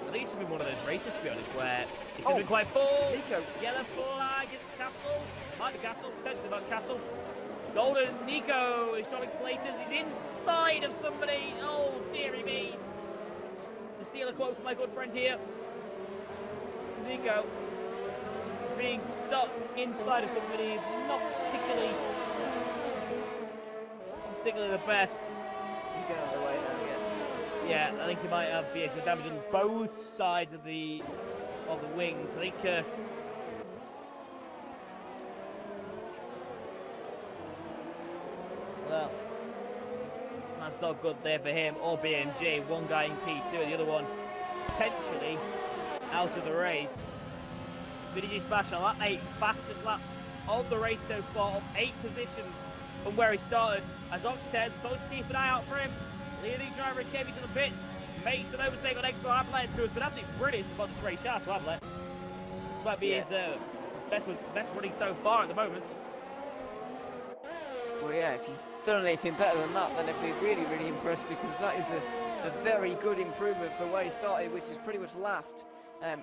I think it should be one of those races, to be honest, where it could be quite full. Nico. Yellow flag is Castle. Might be Castle, potentially not Castle. Golden Nico is dropping places. He's inside of somebody. Oh, dearie me. To steal a quote from my good friend here. Nico being stuck inside of somebody is not particularly the best. He's going out of the way now, Yeah, I think he might have vehicle damage on both sides of the wings. I think well, that's not good there for him or BMG. One guy in P2, the other one potentially out of the race. Vinny Smash on that 8th fastest lap of the race so far, of 8 positions from where he started. As Oxted, both keep an eye out for him. Leading driver came into the pit, makes an overtake on extra Ablett, who has been absolutely brilliant about the race. Shout out to Ablett. This might be his best running so far at the moment. Well, yeah, if he's done anything better than that, then I'd be really, really impressed, because that is a very good improvement from where he started, which is pretty much last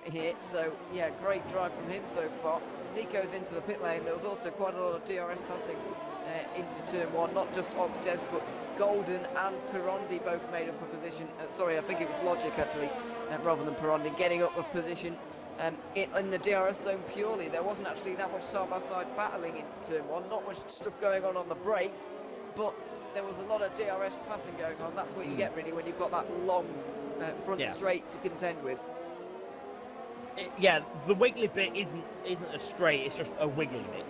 here. So, yeah, great drive from him so far. Nico's into the pit lane. There was also quite a lot of DRS passing into turn 1, not just Oxtes, but Golden and Pirondi both made up a position. Sorry, I think it was Logic actually, rather than Pirondi, getting up a position in the DRS zone purely. There wasn't actually that much side-by-side battling into turn 1, not much stuff going on the brakes, but there was a lot of DRS passing going on. That's what you get really when you've got that long front straight to contend with. Yeah, the wiggly bit isn't a straight, it's just a wiggly bit.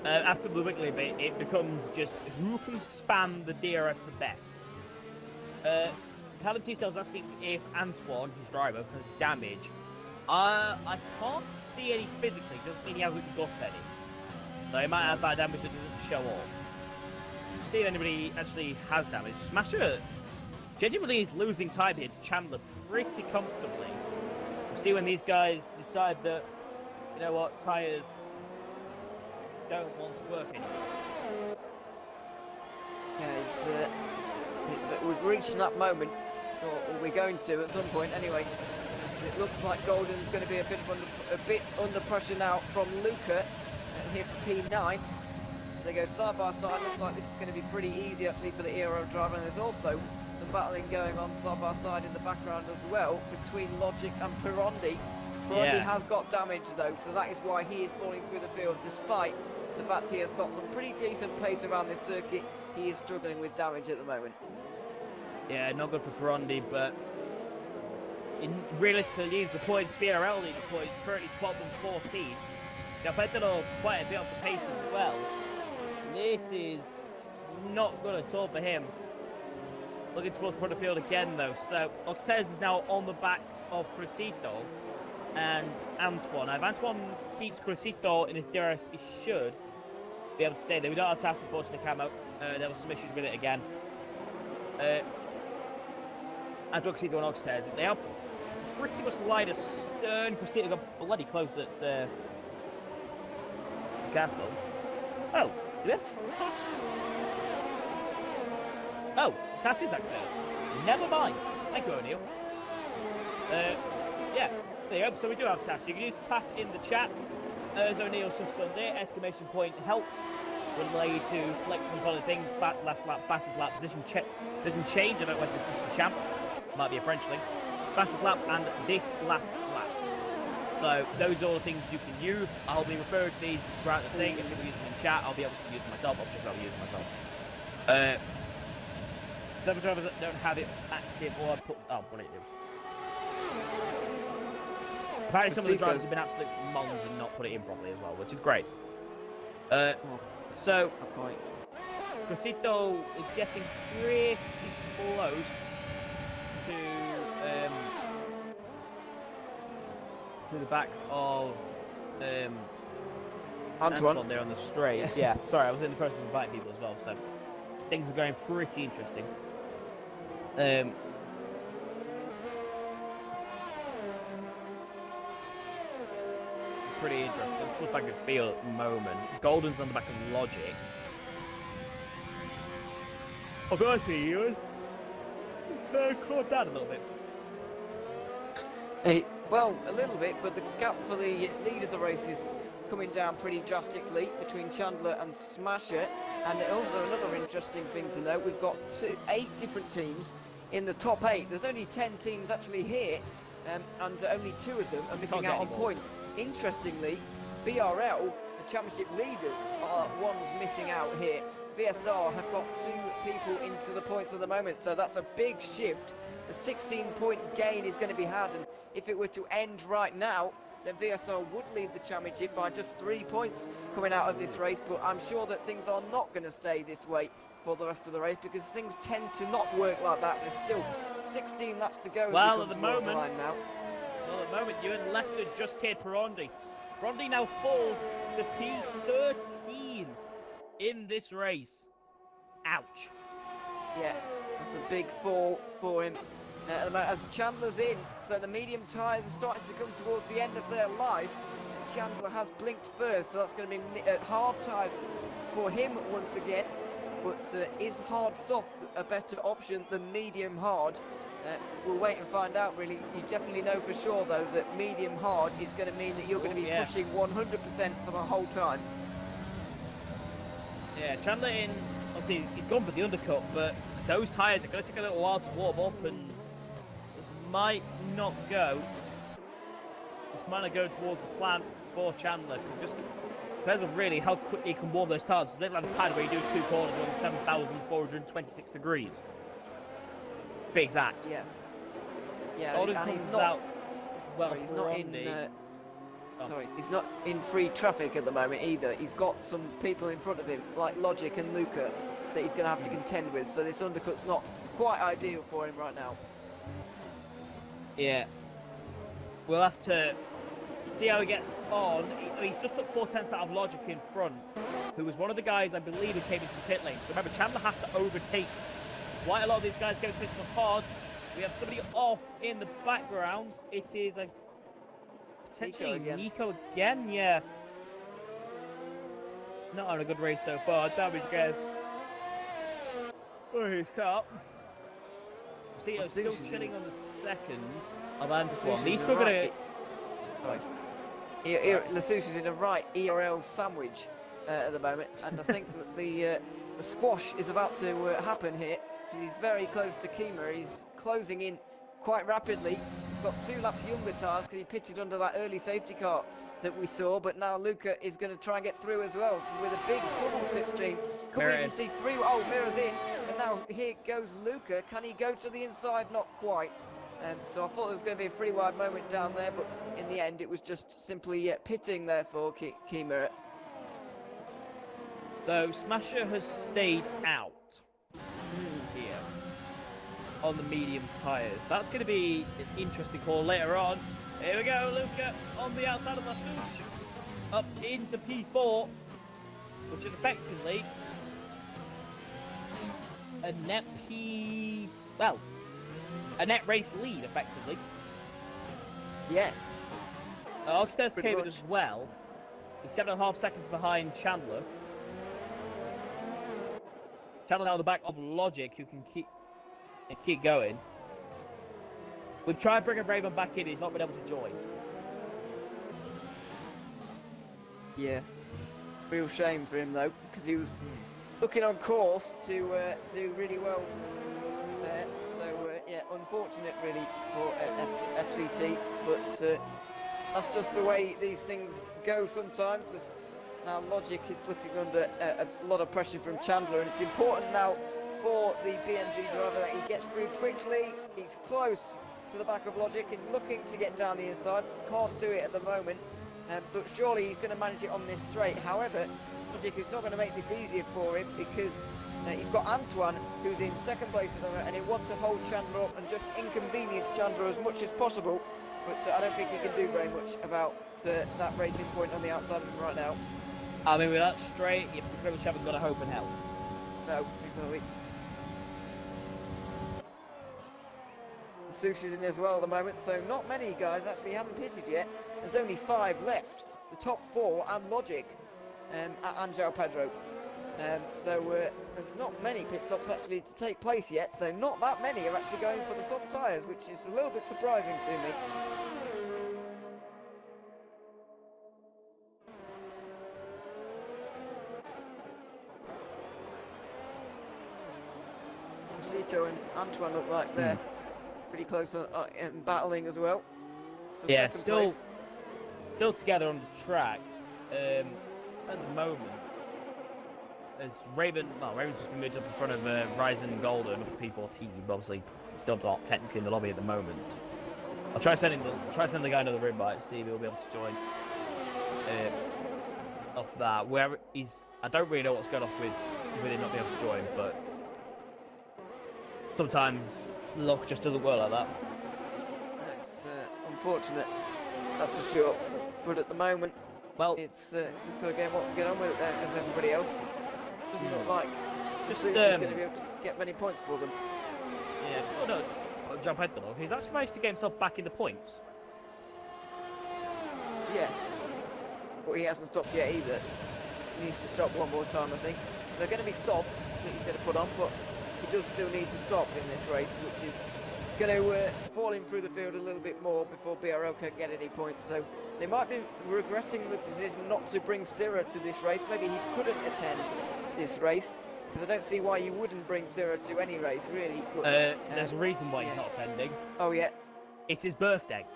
After the wiggly bit, it becomes just who can span the DRS the best. Callum T-Stell's asking if Antoine, his driver, has damage. I can't see any physically, doesn't mean he hasn't got any. So he might have bad damage that doesn't show off. See if anybody actually has damage. Smasher genuinely is losing time here to Chandler pretty comfortably. We'll see when these guys decide that, you know what, tyres don't want to work anymore. Yeah, we've reached that moment, or we're going to at some point anyway. It looks like Golden's going to be a bit under pressure now from Luca here for P9. As they go side by side, looks like this is going to be pretty easy actually for the Aero driver, and there's also some battling going on side by side in the background as well between Logic and Pirondi. Pirondi has got damage though, so that is why he is falling through the field, despite the fact he has got some pretty decent pace around this circuit. He is struggling with damage at the moment. Yeah, not good for Pirondi, but realistically, the points BRL league points currently 12 and 14. Now, Pedro quite a bit off the pace as well. This is not good at all for him. Looking towards the front of the field again, though. So, Oxtez is now on the back of Crucito and Antoine. Now, if Antoine keeps Crucito in his DRS, he should be able to stay there. We don't have task, unfortunately, camo. There was some issues with it again. Antoine, Crucito and Oxtez. They are pretty much wide astern. Crucito got bloody close at the castle. Oh, do we have Tass? Oh, Tass is that clear. Never mind. Thank you, O'Neill. Yeah, there you go. So we do have Tass. You can use Tass in the chat. As O'Neill's just done there, exclamation point help. would allow you to select some kind of things, last lap, fastest lap, position change, I don't know whether it's champ, might be a French thing, fastest lap, and this last lap. So those are all the things you can use. I'll be referring to these throughout the thing. If people use them in chat, I'll be able to use them myself. I'll just be able to use them myself. Some drivers that don't have it active or put... Oh, what it is. Apparently some of the drivers have been absolute mons and not put it in properly as well, which is great. So, Cosito is getting pretty close to the back of Antoine there on the straight. Yeah, sorry, I was in the process of inviting people as well, so things are going pretty interesting. Pretty interesting. It looks like a feel at the moment. Golden's on the back of Logic. Oh, God, I see you. Calm down a little bit. Hey, well, a little bit, but the gap for the lead of the race is coming down pretty drastically between Chandler and Smasher. And also another interesting thing to note, we've got 8 different teams in the top 8. There's only 10 teams actually here, and only 2 of them are missing out on points. Interestingly, BRL, the championship leaders, are ones missing out here. VSR have got 2 people into the points at the moment, so that's a big shift. A 16-point gain is going to be had, and if it were to end right now, then VSR would lead the championship by just 3 points coming out of this race, but I'm sure that things are not going to stay this way for the rest of the race, because things tend to not work like that. There's still 16 laps to go as we come towards the line now. Well, at the moment, you're in left with just Kid Perondi. Perondi now falls to P13 in this race. Ouch. Yeah, that's a big fall for him. As Chandler's in, so the medium tyres are starting to come towards the end of their life. Chandler has blinked first, so that's going to be hard tyres for him once again. But is hard soft a better option than medium hard? We'll wait and find out, really. You definitely know for sure, though, that medium hard is going to mean that you're going to be pushing 100% for the whole time. Yeah, Chandler in, obviously, he's gone for the undercut, but those tyres are going to take a little while to warm up, and this might not go. This might not go towards the plan for Chandler. It just depends on really how quick he can warm those tyres. It's a bit like the pad where you do 2 corners on 7,426 degrees. To be exact. Yeah. Yeah, Golden and he's comes not. out well, Sorry, he's not in. Sorry, he's not in free traffic at the moment either. He's got some people in front of him, like Logic and Luca, that he's going to have to contend with. So this undercut's not quite ideal for him right now. Yeah. We'll have to see how he gets on. He's just took 4/10 out of Logic in front, who was one of the guys, I believe, who came into the pit lane. So remember, Chandler has to overtake. Quite a lot of these guys go to pit hard. We have somebody off in the background. It is a potentially Nico again. Yeah. Not on a good race so far. Damage again. Oh, he's cut. See, he's still sitting on the second of Antoine. He's still going to... Right. Lassus is in a right ERL sandwich at the moment, and I think that the squash is about to happen here. He's very close to Kima. He's closing in quite rapidly. He's got 2 laps younger tyres because he pitted under that early safety car that we saw, but now Luca is going to try and get through as well with a big double slipstream. Can we even see through? Oh, Mirror's in, and now here goes Luca. Can he go to the inside? Not quite. So I thought there was going to be a free wide moment down there, but in the end it was just simply pitting there for Kima. So Smasher has stayed out here on the medium tyres. That's going to be an interesting call later on. Here we go, Luca on the outside of Lassus, up into P4, which is effectively a net a net race lead, effectively. Yeah. Oxters came in as well. He's 7.5 seconds behind Chandler. Chandler now on the back of Logic, who can keep going. We've tried bringing Raven back in, he's not been able to join. Yeah. Real shame for him though, because he was looking on course to do really well there. So yeah, unfortunate really for FCT, but that's just the way these things go sometimes. Now Logic is looking under a lot of pressure from Chandler, and it's important now for the BMG driver that he gets through quickly. He's close to the back of Logic and looking to get down the inside. Can't do it at the moment, but surely he's going to manage it on this straight. However, Logic is not going to make this easier for him because he's got Antoine, who's in second place at the moment, and he wants to hold Chandler up and just inconvenience Chandler as much as possible. But I don't think he can do very much about that racing point on the outside of him right now. I mean, with that straight, you pretty much haven't got a hope in hell. No, exactly. Sushi's in as well at the moment, so not many guys actually haven't pitted yet. There's only 5 left, the top 4 and Logic and João Pedro. So there's not many pit stops actually to take place yet, so not that many are actually going for the soft tyres, which is a little bit surprising to me. Sito and Antoine look like they're pretty close and battling as well for second place. Still together on the track at the moment. As Raven's just moved up in front of Ryzen Golden up P14, but obviously still not technically in the lobby at the moment. I'll try sending the guy another invite, see if he'll be able to join off that. Where he's, I don't really know what's going on with him not being able to join, but sometimes luck just doesn't work like that. It's unfortunate, that's for sure. But at the moment, well, it's just got to get on with it there, as everybody else. Doesn't look like just, Sushi's going to be able to get many points for them. Yeah, no, jump ahead though. He's actually managed to get himself back in the points. Yes, but he hasn't stopped yet either. He needs to stop one more time, I think. They're going to be softs that he's going to put on, but he does still need to stop in this race, which is going to fall him through the field a little bit more before BRO can get any points. So they might be regretting the decision not to bring Syrah to this race. Maybe he couldn't attend this race, because I don't see why you wouldn't bring Syrah to any race, really. But, there's a reason why he's not attending. Oh, yeah. It's his birthday.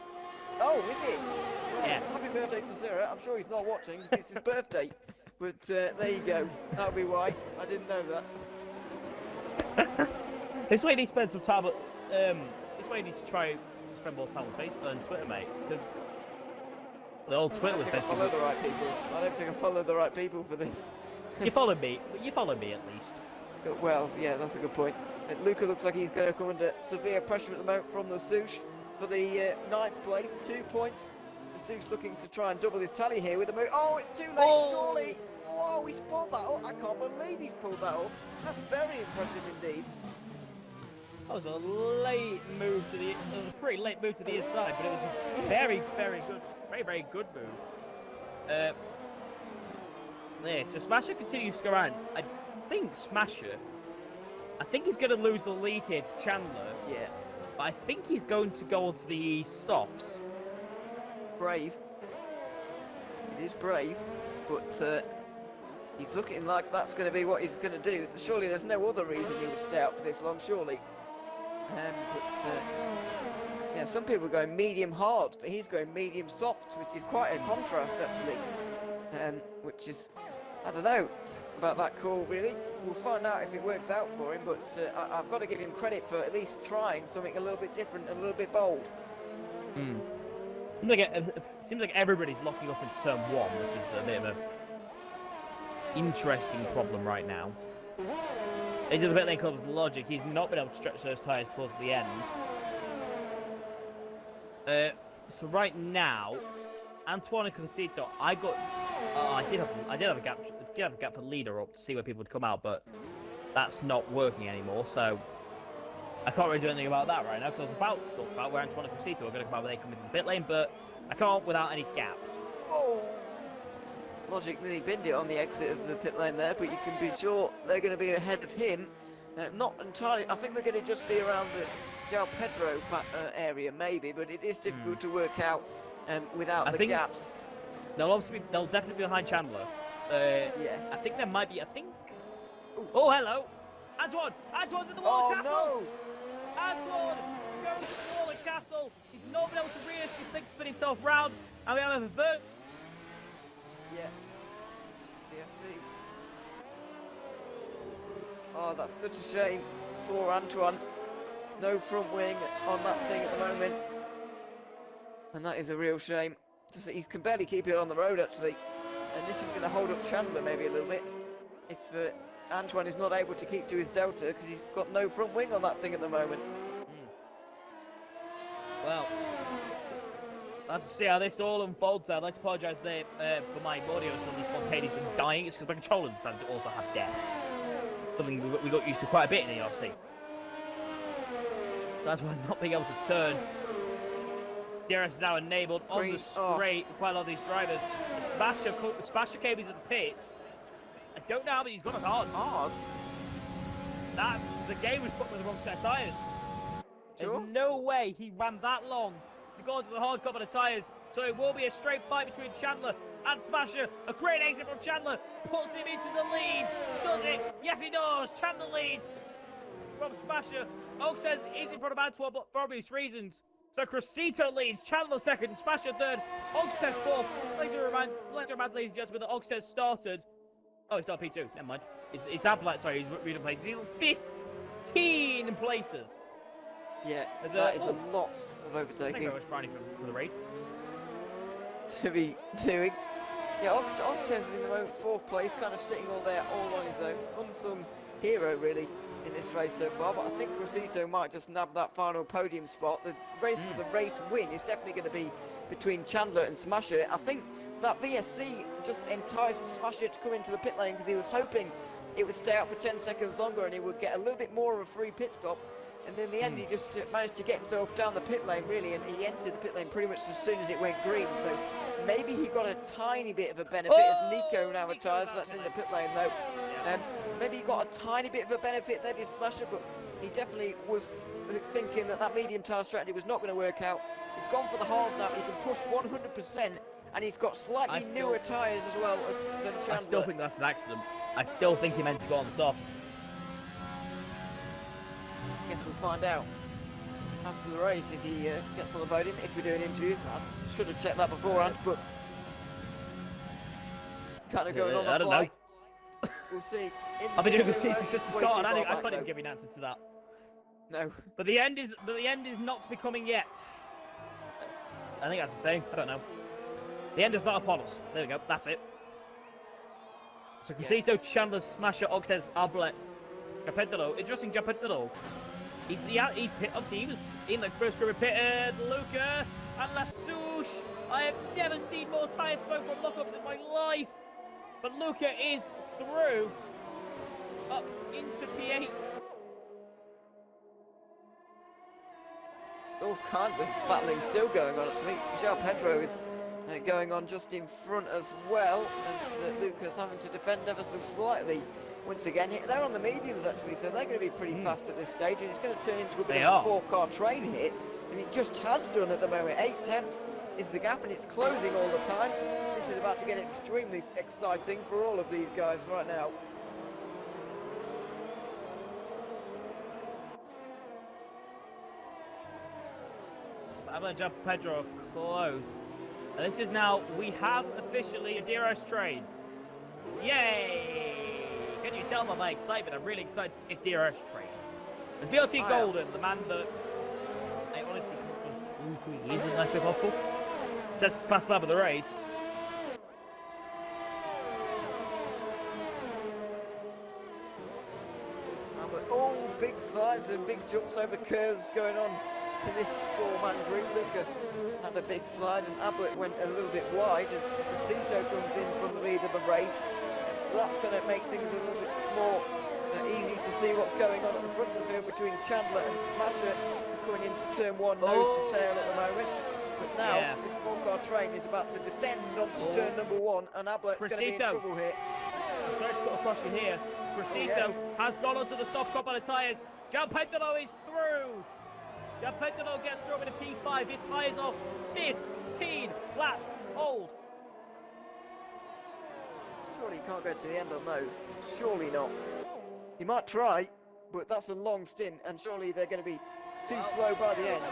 Oh, is it? Well, yeah. Happy birthday to Syrah. I'm sure he's not watching, because it's his birthday. But there you go. That'll be why. I didn't know that. This way he needs to spend some time, but this way he needs to try spend more time on Facebook and Twitter, mate, because the old Twitter was I follow the right people. I don't think I follow the right people for this. You follow me at least. Well, yeah, that's a good point. Luca looks like he's going to come under severe pressure at the moment from the Sush for the 9th place, 2 points. The Sush looking to try and double his tally here with the move. Oh, it's too late, surely. Oh, he's pulled that off. I can't believe he's pulled that off. That's very impressive indeed. That was a late move to the. It was a pretty late move to the inside, but it was a very good move. Yeah, so Smasher continues to go around. I think he's going to lose the lead here to Chandler. Yeah. But I think he's going to go onto the softs. Brave. It is brave, but he's looking like that's going to be what he's going to do. Surely there's no other reason he would stay out for this long, surely. Yeah, some people are going medium hard, but he's going medium soft, which is quite a contrast actually. Which is, I don't know about that call really. We'll find out if it works out for him, but I've got to give him credit for at least trying something a little bit different, a little bit bold. Seems like everybody's locking up into turn 1, which is a bit of a interesting problem right now. It's a bit like Club's Logic. He's not been able to stretch those tyres towards the end. So right now, Antoine and Concito, I did have a gap for leader up to see where people would come out, but that's not working anymore. So I can't really do anything about that right now, because I was about to talk about where Antoine and Concito are going to come out when they come into the pit lane, but I can't without any gaps. Oh! Logic nearly binned it on the exit of the pit lane there, but you can be sure they're going to be ahead of him. Not entirely. I think they're going to just be around the João Pedro area, maybe, but it is difficult to work out without the gaps. They'll definitely be behind Chandler. Yeah. I think there might be. I think. Ooh. Oh, hello, Antoine. Antoine's in the wall Oh of castle. no! Antoine goes to the wall of castle. He's not been able to spin himself round, and we have a bird. Yeah. BSC. Oh, that's such a shame for Antoine. No front wing on that thing at the moment. And that is a real shame. He can barely keep it on the road, actually. And this is going to hold up Chandler maybe a little bit. If Antoine is not able to keep to his delta, because he's got no front wing on that thing at the moment. Well, I'll have to see how this all unfolds. I'd like to apologise there for my audio suddenly spontaneous and dying. It's because my controller decided to also have death. Something we got used to quite a bit in the ERC. That's why not being able to turn. DRS is now enabled on the straight for quite a lot of these drivers. Smasher came into the pits. I don't know how many he's got as hard. That's the game was put with the wrong set of tyres. Sure. There's no way he ran that long to go into the hard couple of tyres. So it will be a straight fight between Chandler and Smasher. A great exit from Chandler. Puts him into the lead. Does it? Yes, he does. Chandler leads from Smasher. Oak says he's in front of Antoine, but for obvious reasons. So Crescito leads. Chandler second. Smasher third. Oak says fourth. Let's remind, ladies and gentlemen, that Oak says started. Oh, it's not P2. Never mind. It's Ablet. Sorry, he's reading places. He's on 15 places. Yeah, that is a lot of overtaking. Thank you very much, Brownie, for the raid. To be doing. Yeah, Oxtez is in the moment 4th place, kind of sitting all on his own. Unsung hero, really, in this race so far. But I think Crescito might just nab that final podium spot. The race for the race win is definitely going to be between Chandler and Smasher. I think that VSC just enticed Smasher to come into the pit lane because he was hoping it would stay out for 10 seconds longer and he would get a little bit more of a free pit stop. And in the end, he just managed to get himself down the pit lane, really, and he entered the pit lane pretty much as soon as it went green. So maybe he got a tiny bit of a benefit as Nico now retires. So that's in the pit lane, though. Maybe he got a tiny bit of a benefit there, did Smasher, but he definitely was thinking that medium tyre strategy was not going to work out. He's gone for the hards now. He can push 100%, and he's got slightly newer tyres as well than Chandler. I still think that's an accident. I still think he meant to go on the soft. Guess we'll find out after the race if he gets on the podium, if we're doing interviews. I should have checked that beforehand, but kind of going on the fly. We'll see. I've been doing the season just to start, and I can't even give you an answer to that. No. But the end is not becoming yet. I think that's the same. I don't know. The end is not upon us. There we go. That's it. So Crescito, Chandler, Smasher, Oxtez, Arblet, Capendolo. Interesting Capendolo. He was in the first group of pitted. Luca and Lasouche. I have never seen more tyre smoke from lockups in my life. But Luca is through up into P8. All kinds of battling still going on, actually. João Pedro is going on just in front as well as Luca's having to defend ever so slightly. Once again, they're on the mediums actually, so they're going to be pretty fast at this stage, and it's going to turn into a bit of a 4-car train hit, and it just has done at the moment. 8 tenths is the gap, and it's closing all the time. This is about to get extremely exciting for all of these guys right now. I'm going to jump Pedro close. And this is now, we have officially a DRS train. Yay! Can you tell by my excitement? I'm really excited to see a DRS train. And BLT Golden, the man that I honestly think was who he is in the nicest way possible, says fast lap of the race. Oh, big slides and big jumps over curves going on in this 4-man group. Luca had a big slide and Ablett went a little bit wide as Crescito comes in from the lead of the race. So that's going to make things a little bit more easy to see what's going on at the front of the field between Chandler and Smasher coming into turn 1 nose to tail at the moment. But now this 4-car train is about to descend onto turn number 1 and Ablett's going to be in trouble here. I'm sorry to put across you here. Crescito has gone onto the soft top of the tyres. Giampendolo is through. Giampendolo gets through with a P5. His tyres are 15 laps old. Surely he can't go to the end on those. Surely not. He might try, but that's a long stint, and surely they're going to be too slow by the end.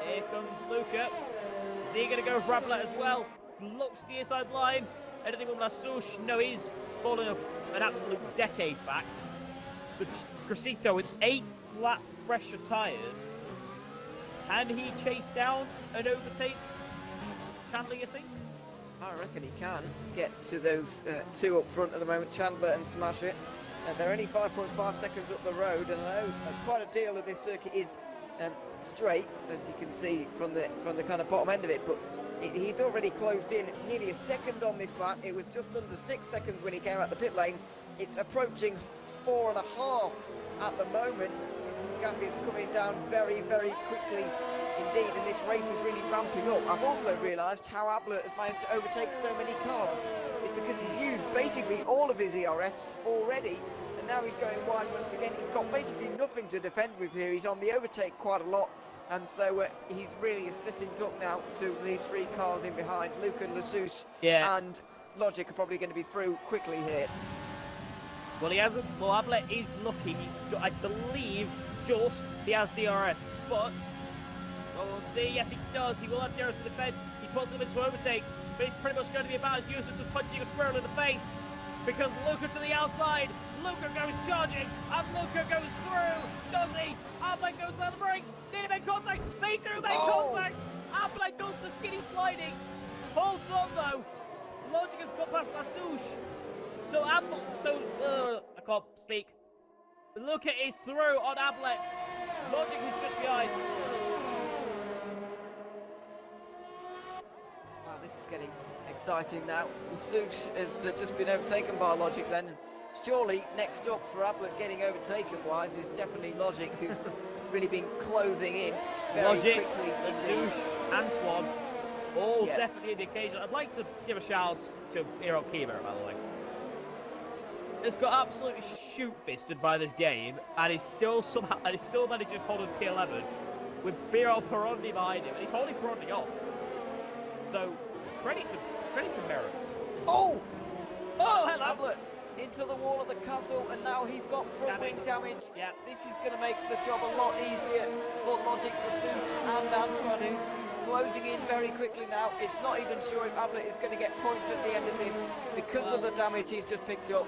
Here comes Luca. Is he going to go for Ablet as well? Looks the inside line. Anything with Lasouche? No, he's fallen an absolute decade back. But Crescito with 8 flat pressure tyres. Can he chase down and overtake Chandler, you think? I reckon he can get to those two up front at the moment, Chandler and Smash It. They're only 5.5 seconds up the road, and I know quite a deal of this circuit is straight, as you can see from the kind of bottom end of it, but he's already closed in nearly a second on this lap. It was just under 6 seconds when he came out the pit lane. It's approaching 4.5 at the moment. This gap is coming down very, very quickly indeed, and this race is really ramping up. I've also realised how Abler has managed to overtake so many cars. It's because he's used basically all of his ERS already, and now he's going wide once again. He's got basically nothing to defend with here. He's on the overtake quite a lot, and so he's really a sitting duck now to these 3 cars in behind. Luke and Lasouche and Logic are probably going to be through quickly here. Well, he hasn't. Well, Ablet is lucky. I believe just he has DRS, but we'll see. Yes, he does. He will have DRS to defend. He puts him into overtake, but he's pretty much going to be about as useless as punching a squirrel in the face, because Luca to the outside. Luca goes charging, and Luca goes through. Does he? Ablet goes down the brakes. Did he make contact? They do make contact. Ablet does the skinny sliding. Holds on though. Logic has got past Lasouche. So I can't speak. Luca is through on Ablet. Logic is just behind. Wow, this is getting exciting now. Lasouche has just been overtaken by Logic then. And surely next up for Ablet getting overtaken wise is definitely Logic, who's really been closing in very Logic, quickly. Lasouche, Antoine, all definitely the occasion. I'd like to give a shout to Hero Kiva, by the way. Has got absolutely shoot-fisted by this game, and he's still managed to hold on P11 with Biro Perondi behind him, and he's holding Perondi off. So credit to Merritt. Oh, hello. Ablet into the wall of the castle, and now he's got front wing damage. Yeah. This is going to make the job a lot easier for Logic, Lasouche, and Antoine, who's closing in very quickly now. It's not even sure if Ablet is going to get points at the end of this because of the damage he's just picked up.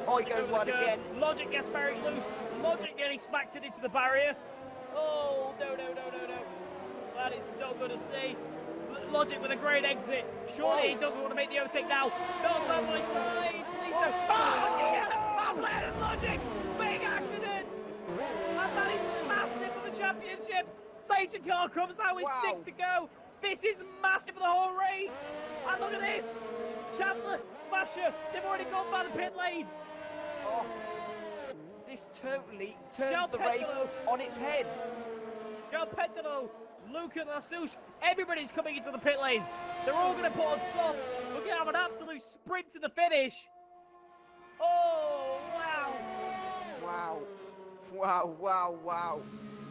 Oh, he goes wide again. Logic gets very loose. Logic getting smacked it into the barrier. Oh, no. That is not good to see. Logic with a great exit. Surely he doesn't want to make the overtake now. No, side by side. Ablet and Logic. Big accident. And that is massive for the championship. Safety car comes out with 6 to go. This is massive for the whole race. And look at this. Chandler, Smasher, they've already gone by the pit lane. Oh, this totally turns the race on its head. Joe Pentano, Luca Lasouche, everybody's coming into the pit lane. They're all going to put on soft. We're going to have an absolute sprint to the finish. Oh, Wow.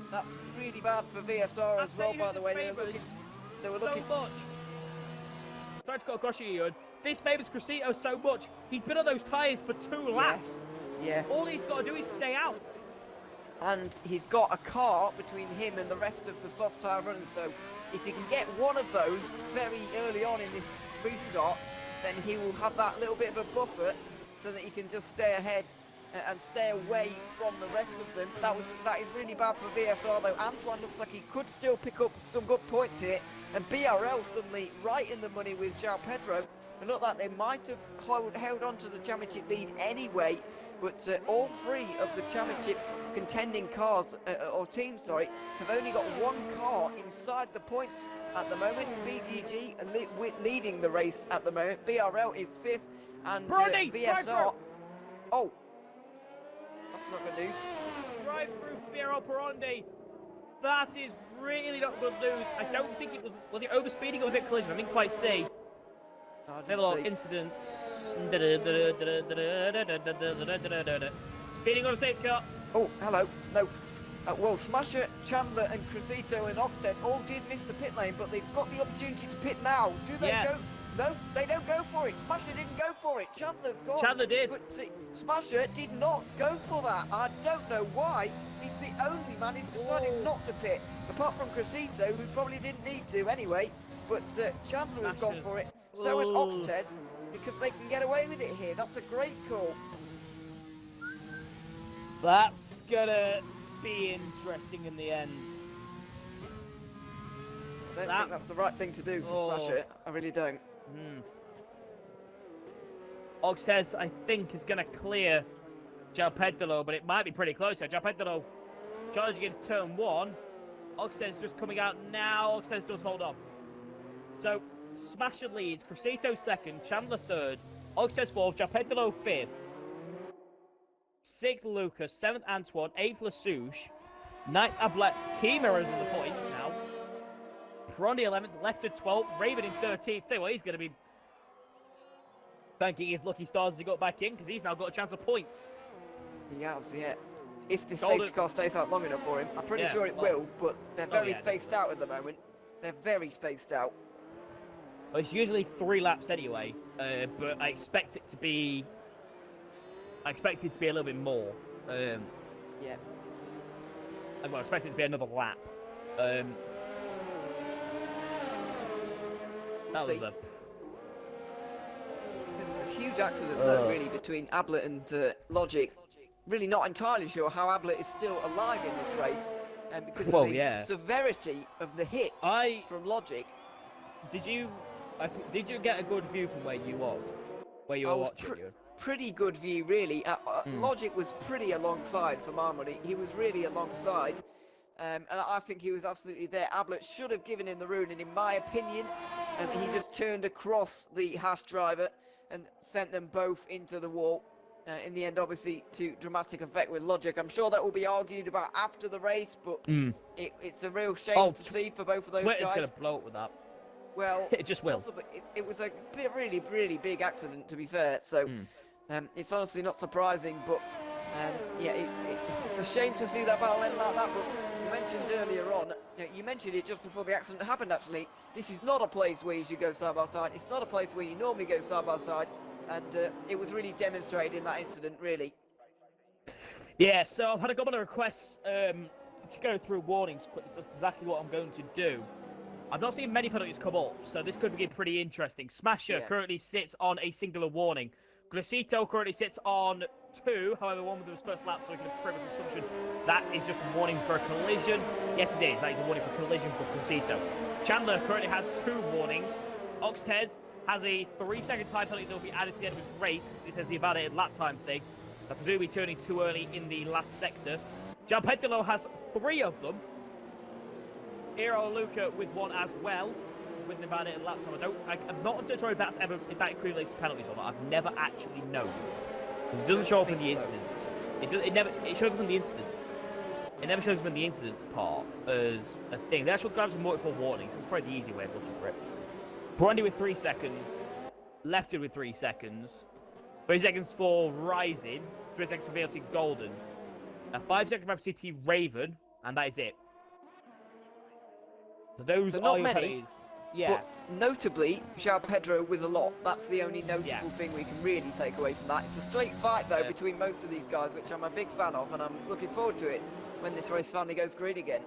That's really bad for VSR as well, by the way. They were looking so much. Sorry to cut across you, Ewan. This favours Crescito so much. He's been on those tyres for 2 laps. Yeah. All he's got to do is stay out. And he's got a car between him and the rest of the soft tyre runners, so if he can get one of those very early on in this restart, then he will have that little bit of a buffer so that he can just stay ahead and stay away from the rest of them. That is really bad for VSR though. Antoine looks like he could still pick up some good points here, and BRL suddenly right in the money with João Pedro. It looked like they might have held on to the championship lead anyway, but all 3 of the championship contending cars, or teams, sorry, have only got 1 car inside the points at the moment. BGG leading the race at the moment, BRL in 5th, and VSR... Oh, that's not good news. Drive through Piero Perondi. That is really not good news. I don't think it was it overspeeding or was it collision? I didn't quite see. Little incident. Speeding on a safe car. Oh, hello. No. Well, Smasher, Chandler and Crescito and Oxtest all did miss the pit lane, but they've got the opportunity to pit now. Do they go? No, they don't go for it. Smasher didn't go for it. Chandler's gone. Chandler did. But see, Smasher did not go for that. I don't know why. He's the only man who's decided not to pit, apart from Cressito, who probably didn't need to anyway. But Chandler has gone for it. So has Oxtez, because they can get away with it here. That's a great call. That's gonna be interesting in the end. I don't think that's the right thing to do for Smasher. I really don't. Oxtez, I think, is going to clear Jalpedalo, but it might be pretty close here. Jalpedalo charging into turn 1. Oxtez just coming out now. Oxtez does hold on. So, Smasher leads. Cressito second. Chandler third. Oxtez fourth. Jalpedalo fifth. Sixth, Lucas. Seventh, Antoine. Eighth, Lasouche. Ninth, Ablet. Kima is in the points now. Prondy 11th. Left at 12th. Raven in 13th. Tell you what, he's going to be thanking his lucky stars as he got back in, because he's now got a chance of points. He has, yeah. If this safety car stays out long enough for him, I'm pretty sure it will, but they're very spaced out at the moment. They're very spaced out. Well, it's usually 3 laps anyway, but I expect it to be a little bit more. Yeah. Well, I expect it to be another lap. That was a... There was a huge accident, though, really, between Ablett and Logic. Really not entirely sure how Ablett is still alive in this race, because of the severity of the hit from Logic. Did you get a good view from where you was? Where you were watching? Pretty good view, really. Logic was pretty alongside for my money. He was really alongside. And I think he was absolutely there. Ablett should have given him the rune, and in my opinion, he just turned across the Haas driver and sent them both into the wall. In the end, obviously, to dramatic effect with Logic. I'm sure that will be argued about after the race, but it's a real shame to see for both of those Twitter's guys. Going to blow up with that. Well, it just will. Possibly. It was a really, really big accident, to be fair. So it's honestly not surprising, but yeah, it's a shame to see that battle end like that. But you mentioned earlier on, you mentioned it just before the accident happened. Actually, this is not a place where you should go side by side. It's not a place where you normally go side by side, and it was really demonstrated in that incident, really. Yeah. So I've had a couple of requests to go through warnings quickly. So that's exactly what I'm going to do. I've not seen many penalties come up, so this could be pretty interesting. Smasher currently sits on a singular warning. Gracito currently sits on 2, however, one with his first lap, so he can have private consumption. That is just a warning for a collision. Yes, it is. That is a warning for collision for Gracito. Chandler currently has 2 warnings. Oxtez has a 3-second time penalty that will be added to the end of his race, because it has the validated lap time thing. I presume he's turning too early in the last sector. Jalpedalo has 3 of them. Hero Luca with 1 as well, with the validated lap time. I'm not entirely sure if that equates to penalties or not. I've never actually known. It doesn't show up in the incident. It shows up in the incident. It never shows up in the incident part as a thing. The actual grabs are multiple warnings. It's probably the easy way of looking for it. Brandy with 3 seconds. Lefted with 3 seconds. 3 seconds for Rising. 3 seconds for VLT Golden. 5 seconds for FCT Raven, and that is it. So those not are your many, penalties. Yeah. But notably, João Pedro with a lot. That's the only notable thing we can really take away from that. It's a straight fight, though, between most of these guys, which I'm a big fan of, and I'm looking forward to it when this race finally goes green again.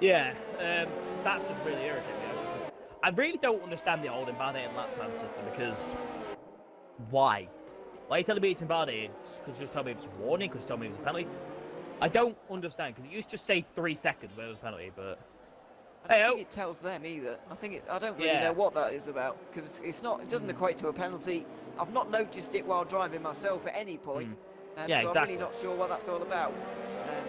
Yeah, that's just really irritating me. I really don't understand the old invalidated lap time system, because why? Why are you telling me it's invalidated? Because you just tell me it's a warning, because you tell me it's a penalty. I don't understand, because it used to just say 3 seconds where it was a penalty, but... I don't think it tells them either. I don't really know what that is about, because it doesn't equate to a penalty. I've not noticed it while driving myself at any point, so I'm really not sure what that's all about,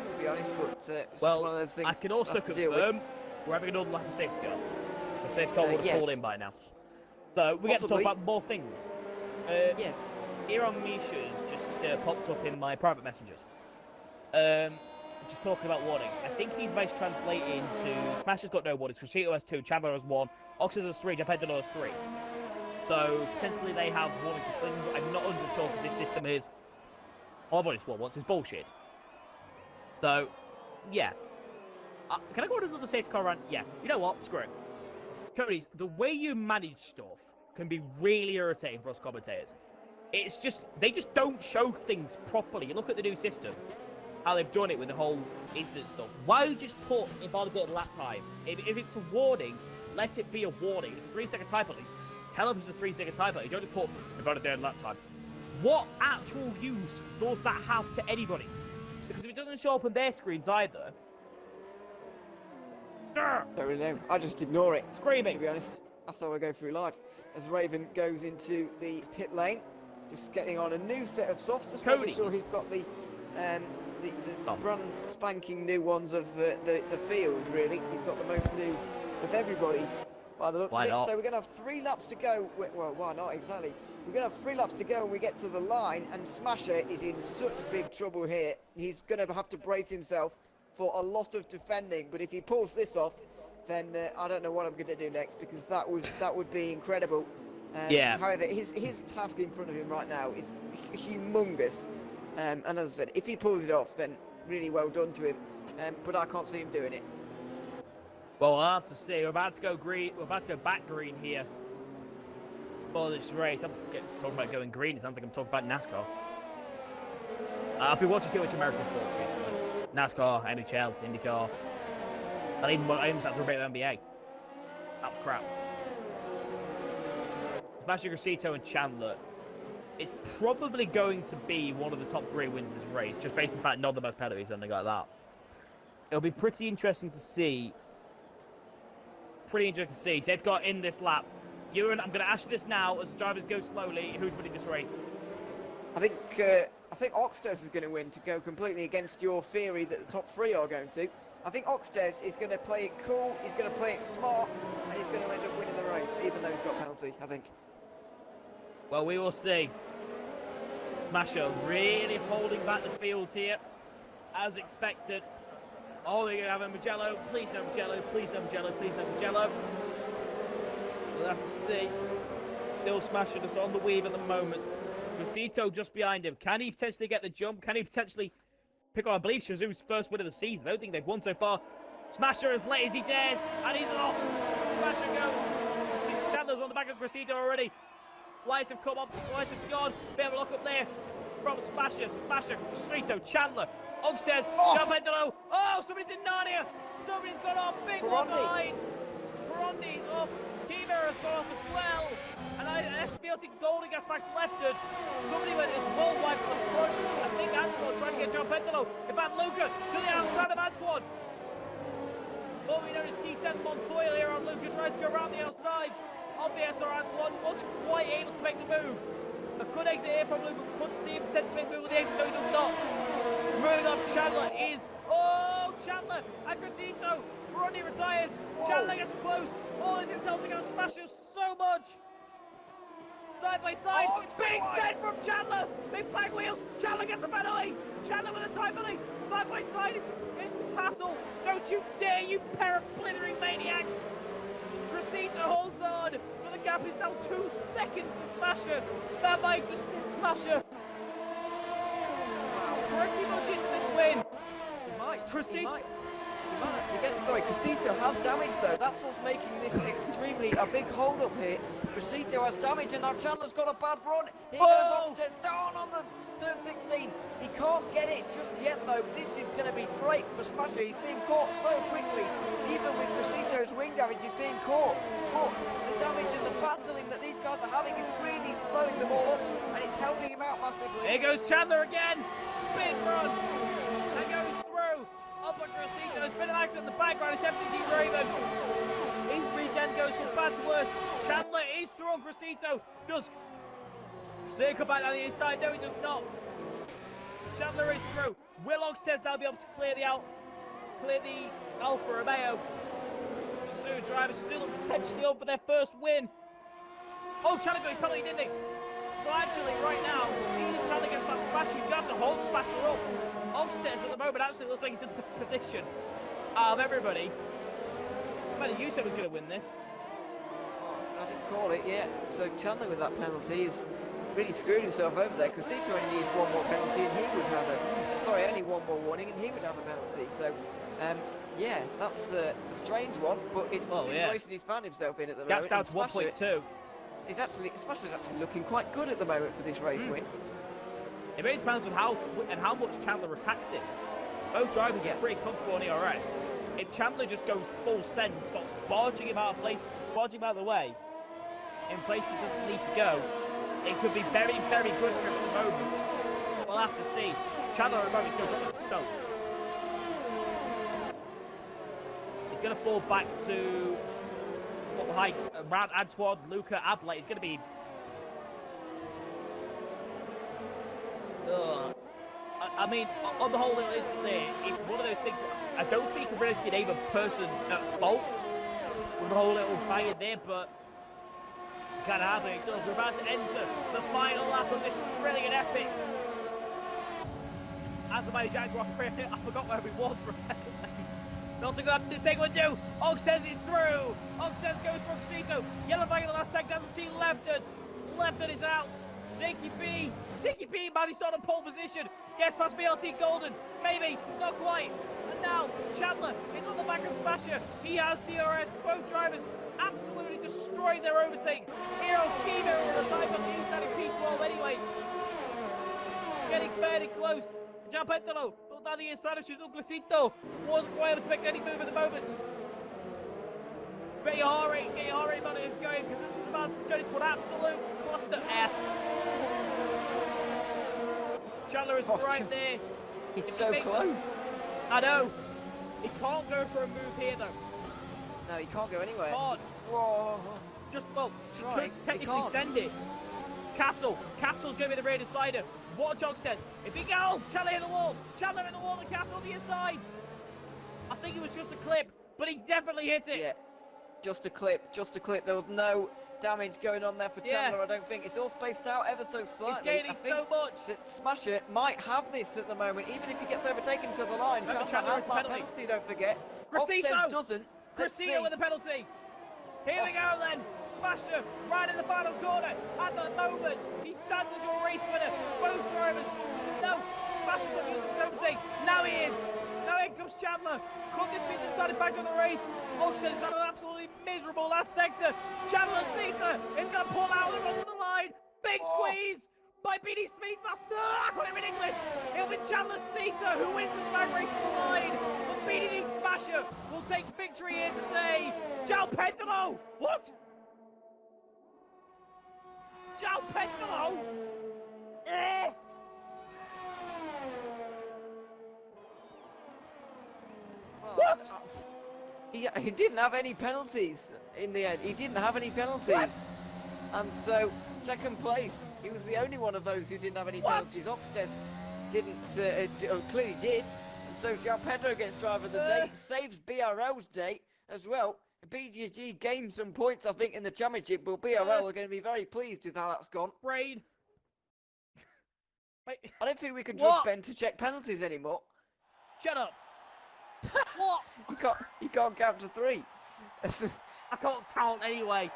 to be honest, but it's just one of those things I can also confirm we're having another lap of safety car. The safety car would have pulled in by now. So we get to talk about more things. Yes. Iran Misha's just popped up in my private messengers. Just talking about warning. I think he's translating to Smasher's got no warnings. Cressito has 2, Chandler has 1, Oxes has 3, Japendolo has 3. So potentially they have warnings for collisions. I'm not sure because this system is. I've only sworn once. It's bullshit. So yeah, Can I go on another safety car run? Yeah. You know what? Screw it. Cody, the way you manage stuff can be really irritating for us commentators. It's just, they just don't show things properly. You look at the new system, how they've done it with the whole incident stuff. Why don't you just put invalidated lap time? If it's a warning, let it be a warning. It's a 3-second time penalty. Tell them it's a 3-second time penalty. You don't just put invalidated lap time. What actual use does that have to anybody? Because if it doesn't show up on their screens either... Don't really know. I just ignore it. Screaming. To be honest, that's how I go through life. As Raven goes into the pit lane, just getting on a new set of softs, just making sure he's got the brand spanking new ones of the field. Really, he's got the most new of everybody by the looks of it. Not? So we're gonna have 3 laps to go. Well, why not exactly? We're gonna have 3 laps to go, and we get to the line, and Smasher is in such big trouble here. He's gonna have to brace himself for a lot of defending, but if he pulls this off, then I don't know what I'm going to do next, because that would be incredible. Yeah. However, his task in front of him right now is humongous, and as I said, if he pulls it off, then really well done to him. But I can't see him doing it. Well, I'll have to see. We're about to go green. We're about to go back green here for this race. I'm talking about going green. It sounds like I'm talking about NASCAR. I've been watching too much American sports recently. NASCAR, NHL, IndyCar. I even started to a bit of NBA. That was crap. Sebastian Gracito and Chandler. It's probably going to be one of the top 3 wins this race, just based on the fact none of the most penalties, something like that. It'll be pretty interesting to see. So they've got in this lap. Ewan, I'm going to ask you this now as the drivers go slowly. Who's winning this race? I think Oxtez is going to win, to go completely against your theory that the top 3 are going to. I think Oxtez is going to play it cool, he's going to play it smart, and he's going to end up winning the race, even though he's got a penalty, I think. Well, we will see. Smasher really holding back the field here, as expected. Oh, they're going to have a Mugello. Please no Mugello, please no Mugello, please no Mugello. We'll have to see. Still Smasher just on the weave at the moment. Gracito just behind him. Can he potentially get the jump? Can he potentially pick up, I believe, Shazoo's first win of the season? I don't think they've won so far. Smasher as late as he dares, and he's off. Smasher goes. Chandler's on the back of Gracito already. Lights have come up, lights have gone. Bit of a look up there from Smasher, Gracito, Chandler, Ogstairs, Javendolo. Oh, somebody's in Narnia. Somebody's gone off. Big one behind. Perondi's off. Kiva has gone off as well. And SPLT Golding gets back lefted. Somebody went his ball wide from the front. I think Antoine trying to get John Pendolo. In fact, Luca to the outside of Antoine. What we know is T10 Montoya here on Luca, tries to go around the outside of the SR Antoine. Wasn't quite able to make the move. A good exit here from Luca. Could see him potentially make the move with the exit, though he does not. Moving up, Chandler is... Oh, Chandler and Gracito. Rodney retires. Chandler gets close. Oh, this is helping out Smasher so much. Side by side. Oh, it's big set from Chandler. Big flag wheels. Chandler gets a penalty. Chandler with a time penalty. Side by side into Hassel. Don't you dare, you pair of blithering maniacs. Gracito holds on. But the gap is now 2 seconds to Smasher. That might just send Smasher pretty much into this win. He might actually get it. Sorry, Gracito has damage though. That's what's making this extremely a big hold up here. Gracito has damage, and now Chandler's got a bad run. Here goes Oxtez down on the turn 16. He can't get it just yet though. This is going to be great for Smasher. He's being caught so quickly. Even with Gracito's wing damage, he's being caught. But the damage and the battling that these guys are having is really slowing them all up, and it's helping him out massively. Here goes Chandler again. Big run. And goes through. Up on Gracito. There's been an accident in the background. It's FTG Raven. His weekend goes from bad to worse. Chandler is through on Gracito. Does Gracito come back down the inside? No, he does not. Chandler is through. Will Oxtez now be able to clear the Alfa Romeo. Shazoo drivers still potentially on for their first win. Oh, Chandler got his penalty, didn't he? So actually, right now, he's trying to get that Smasher. You have to hold Smasher up. Oxtez at the moment actually looks like he's in the position of everybody. Well, you said was going to win this. Oh, I didn't call it yet. So Chandler with that penalty has really screwed himself over there. Gracito only needs one more penalty and he would have only one more warning and he would have a penalty. So Yeah, that's a strange one, but it's the Oh, yeah. situation he's found himself in at the Gap's moment. down to and 1.2. Smasher's actually looking quite good at the moment for this race win. It really depends on how much Chandler attacks it. Both drivers are pretty comfortable on ERS. If Chandler just goes full send, starts barging him out of place, barging him out of the way, in places he doesn't need to go, it could be very, very good for him at the moment. We'll have to see. Chandler at the moment goes up with Stoke. He's going to fall back to around Antoine, Luca, Ablet. He's going to be. I mean, on the whole, it's one of those things. I don't think you really see either person at fault with the whole little fire there, but kind of happen. It does. We're about to enter the final lap of this brilliant epic. Azerbaijan Grand Prix. I forgot where we was for a second. Nothing that this thing would do. Og says it's through. Og says goes for Oxito. Yellow flag in the last second. Doesn't see Lefton. Lefton is out. Nicky B, man, he's on a pole position. Gets past BLT Golden. Maybe, not quite. And now, Chandler is on the back of Smasher. He has DRS. Both drivers absolutely destroying their overtake. Hero Kimo on the side on the inside of P12 anyway. Getting fairly close. Gianpetolo, pulled down the inside of Shazoo Glacito. Wasn't quite able to make any move at the moment. Gayari man is going because this is about to turn into an absolute cluster F. Chandler is right there. It's so close. I know. He can't go for a move here though. No, he can't go anywhere. Can't. Whoa. Just, well, trying. technically send it. Castle's going to be the rear decider. What Jog says. If he goes, Chandler in the wall. Chandler in the wall and Castle on the inside. I think it was just a clip, but he definitely hit it. Yeah, just a clip. There was no damage going on there for Chandler, I don't think. It's all spaced out ever so slightly. He's gaining so much. That Smasher might have this at the moment, even if he gets overtaken to the line. Chandler has that penalty, don't forget. Oxtez doesn't. Let's see. with the penalty. Here we go then. Smasher right in the final corner. At the moment, he stands as your race winner. Both drivers. No, Smasher's not using the penalty. Now he is. Now in comes Chandler. Could this be decided back on the race? Oxen's got an absolutely miserable last sector. Chandler Sita is going to pull out the run to the line. Big squeeze by BD Smith. That's I got him in English. It'll be Chandler Sita who wins the flag race to the line. But BD Smasher will take victory here today. Ciao Pendolo. What? Ciao Pendolo. What? He didn't have any penalties in the end. He didn't have any penalties. What? And so, second place. He was the only one of those who didn't have any penalties. Oxtez didn't, clearly did. And so, Jean Pedro gets driver of the day. Saves BRL's day as well. BGG gained some points, I think, in the championship, but BRL are going to be very pleased with how that's gone. Brain. Wait. I don't think we can trust Ben to check penalties anymore. Shut up. What? You can't count to 3. I can't count anyway.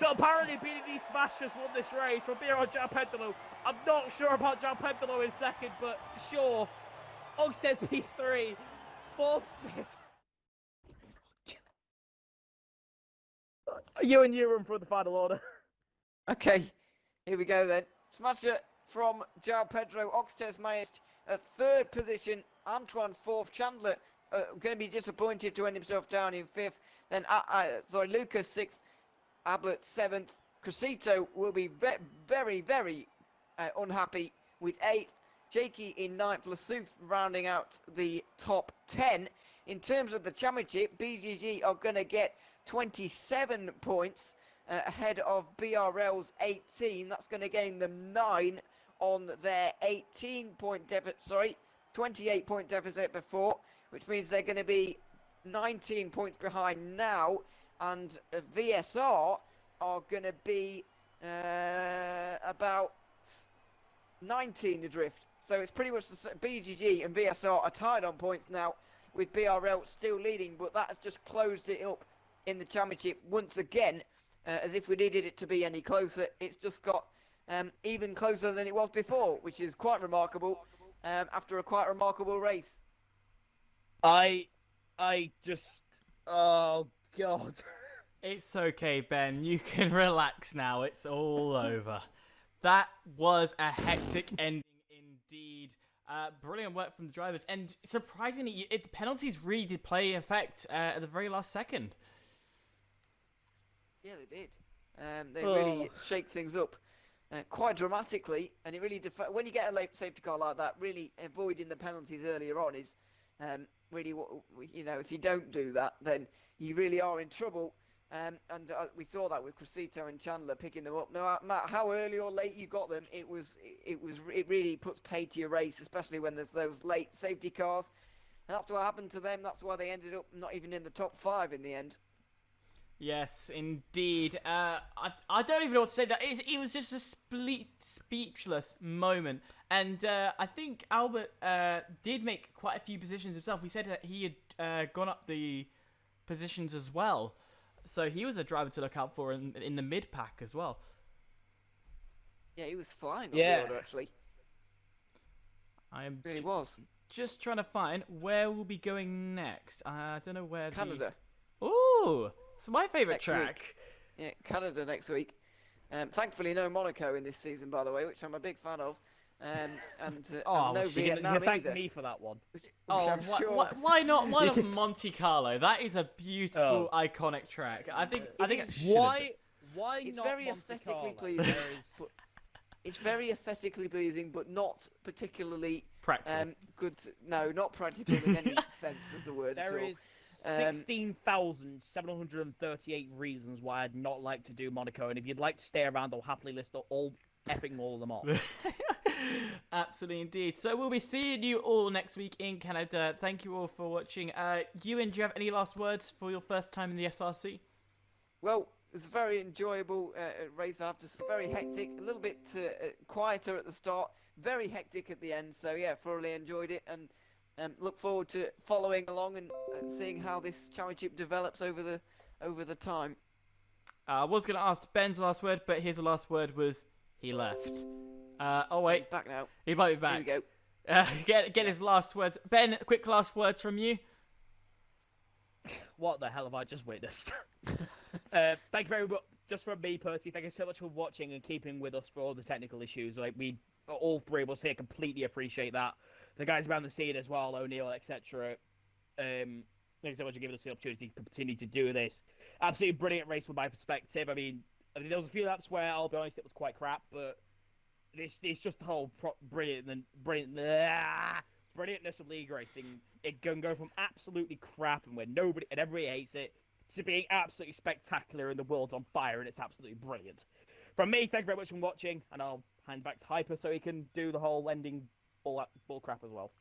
So apparently BDD Smashers won this race from Biro Gianpendolo. I'm not sure about Gianpendolo in second, but sure. Og says P3. Fourth. You and you run for the final order. Okay, here we go then. Smasher from João Pedro. Oxtez managed a 3rd position. Antoine 4th. Chandler going to be disappointed to end himself down in 5th. Then, Lucas 6th. Ablet 7th. Crescito will be very, very unhappy with 8th. Jakey in 9th. Lasuf rounding out the top 10. In terms of the championship, BGG are going to get 27 points ahead of BRL's 18. That's going to gain them 9 on their 18-point deficit. Sorry, 28-point deficit before, which means they're going to be 19 points behind now. And VSR are going to be about 19 adrift. So it's pretty much the same. BGG and VSR are tied on points now, with BRL still leading, but that has just closed it up in the championship once again, as if we needed it to be any closer. It's just got even closer than it was before, which is quite remarkable after a quite remarkable race. I I just. Oh, God. It's okay, Ben. You can relax now. It's all over. That was a hectic ending indeed. Brilliant work from the drivers. And surprisingly, the penalties really did play effect at the very last second. Yeah, they did. They really shake things up quite dramatically, and it really when you get a late safety car like that, really avoiding the penalties earlier on is really what if you don't do that, then you really are in trouble. And we saw that with Cressito and Chandler picking them up. No matter how early or late you got them, it really puts pay to your race, especially when there's those late safety cars. And that's what happened to them. That's why they ended up not even in the top 5 in the end. Yes, indeed. I don't even know what to say. It was just a speechless moment. And I think Albert did make quite a few positions himself. He said that he had gone up the positions as well. So he was a driver to look out for in the mid-pack as well. Yeah, he was flying on the order, actually. Really was. Just trying to find where we'll be going next. I don't know where. Canada. Ooh, it's my favourite track. Week. Yeah, Canada next week. Thankfully, no Monaco in this season, by the way, which I'm a big fan of. And no Vietnam you thank either. me for that one. Which I'm sure. Why not Monte Carlo? That is a beautiful, iconic track. I think it's why it's not very Monte aesthetically Carlo? pleasing. But it's very aesthetically pleasing, but not particularly practical. good. No, not practical in any sense of the word at There all. is 16,738 reasons why I'd not like to do Monaco, and if you'd like to stay around, I'll happily list all of them off. Absolutely indeed. So we'll be seeing you all next week in Canada. Thank you all for watching. Ewan, do you have any last words for your first time in the SRC? Well, it was a very enjoyable race after. Very hectic, a little bit quieter at the start, very hectic at the end. So yeah, thoroughly enjoyed it, and look forward to following along and seeing how this championship develops over the time. I was going to ask Ben's last word, but his last word was he left. Oh wait, He's back now. He might be back. Here we go. Get his last words. Ben, quick last words from you. What the hell have I just witnessed? Thank you very much. Just from me personally, thank you so much for watching and keeping with us for all the technical issues. Like we, all three of us here, completely appreciate that. The guys behind the scene as well, O'Neill, etc. Thank you so much for giving us the opportunity to continue to do this. Absolutely brilliant race from my perspective. I mean, there was a few laps where, I'll be honest, it was quite crap, but it's just the whole brilliantness of league racing. It can go from absolutely crap and where everybody hates it to being absolutely spectacular and the world's on fire and it's absolutely brilliant. From me, thank you very much for watching, and I'll hand back to Hyper so he can do the whole ending bull crap as well.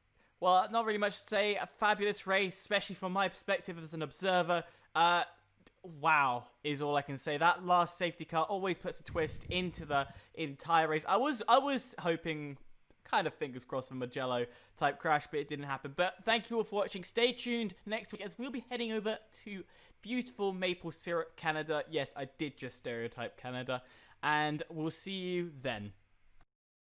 Well, not really much to say. A fabulous race, especially from my perspective as an observer. Wow is all I can say. That last safety car always puts a twist into the entire race. I was hoping, kind of fingers crossed, for Mugello type crash, but it didn't happen. But thank you all for watching. Stay tuned next week as we'll be heading over to beautiful maple syrup Canada. Yes, I did just stereotype Canada, and we'll see you then.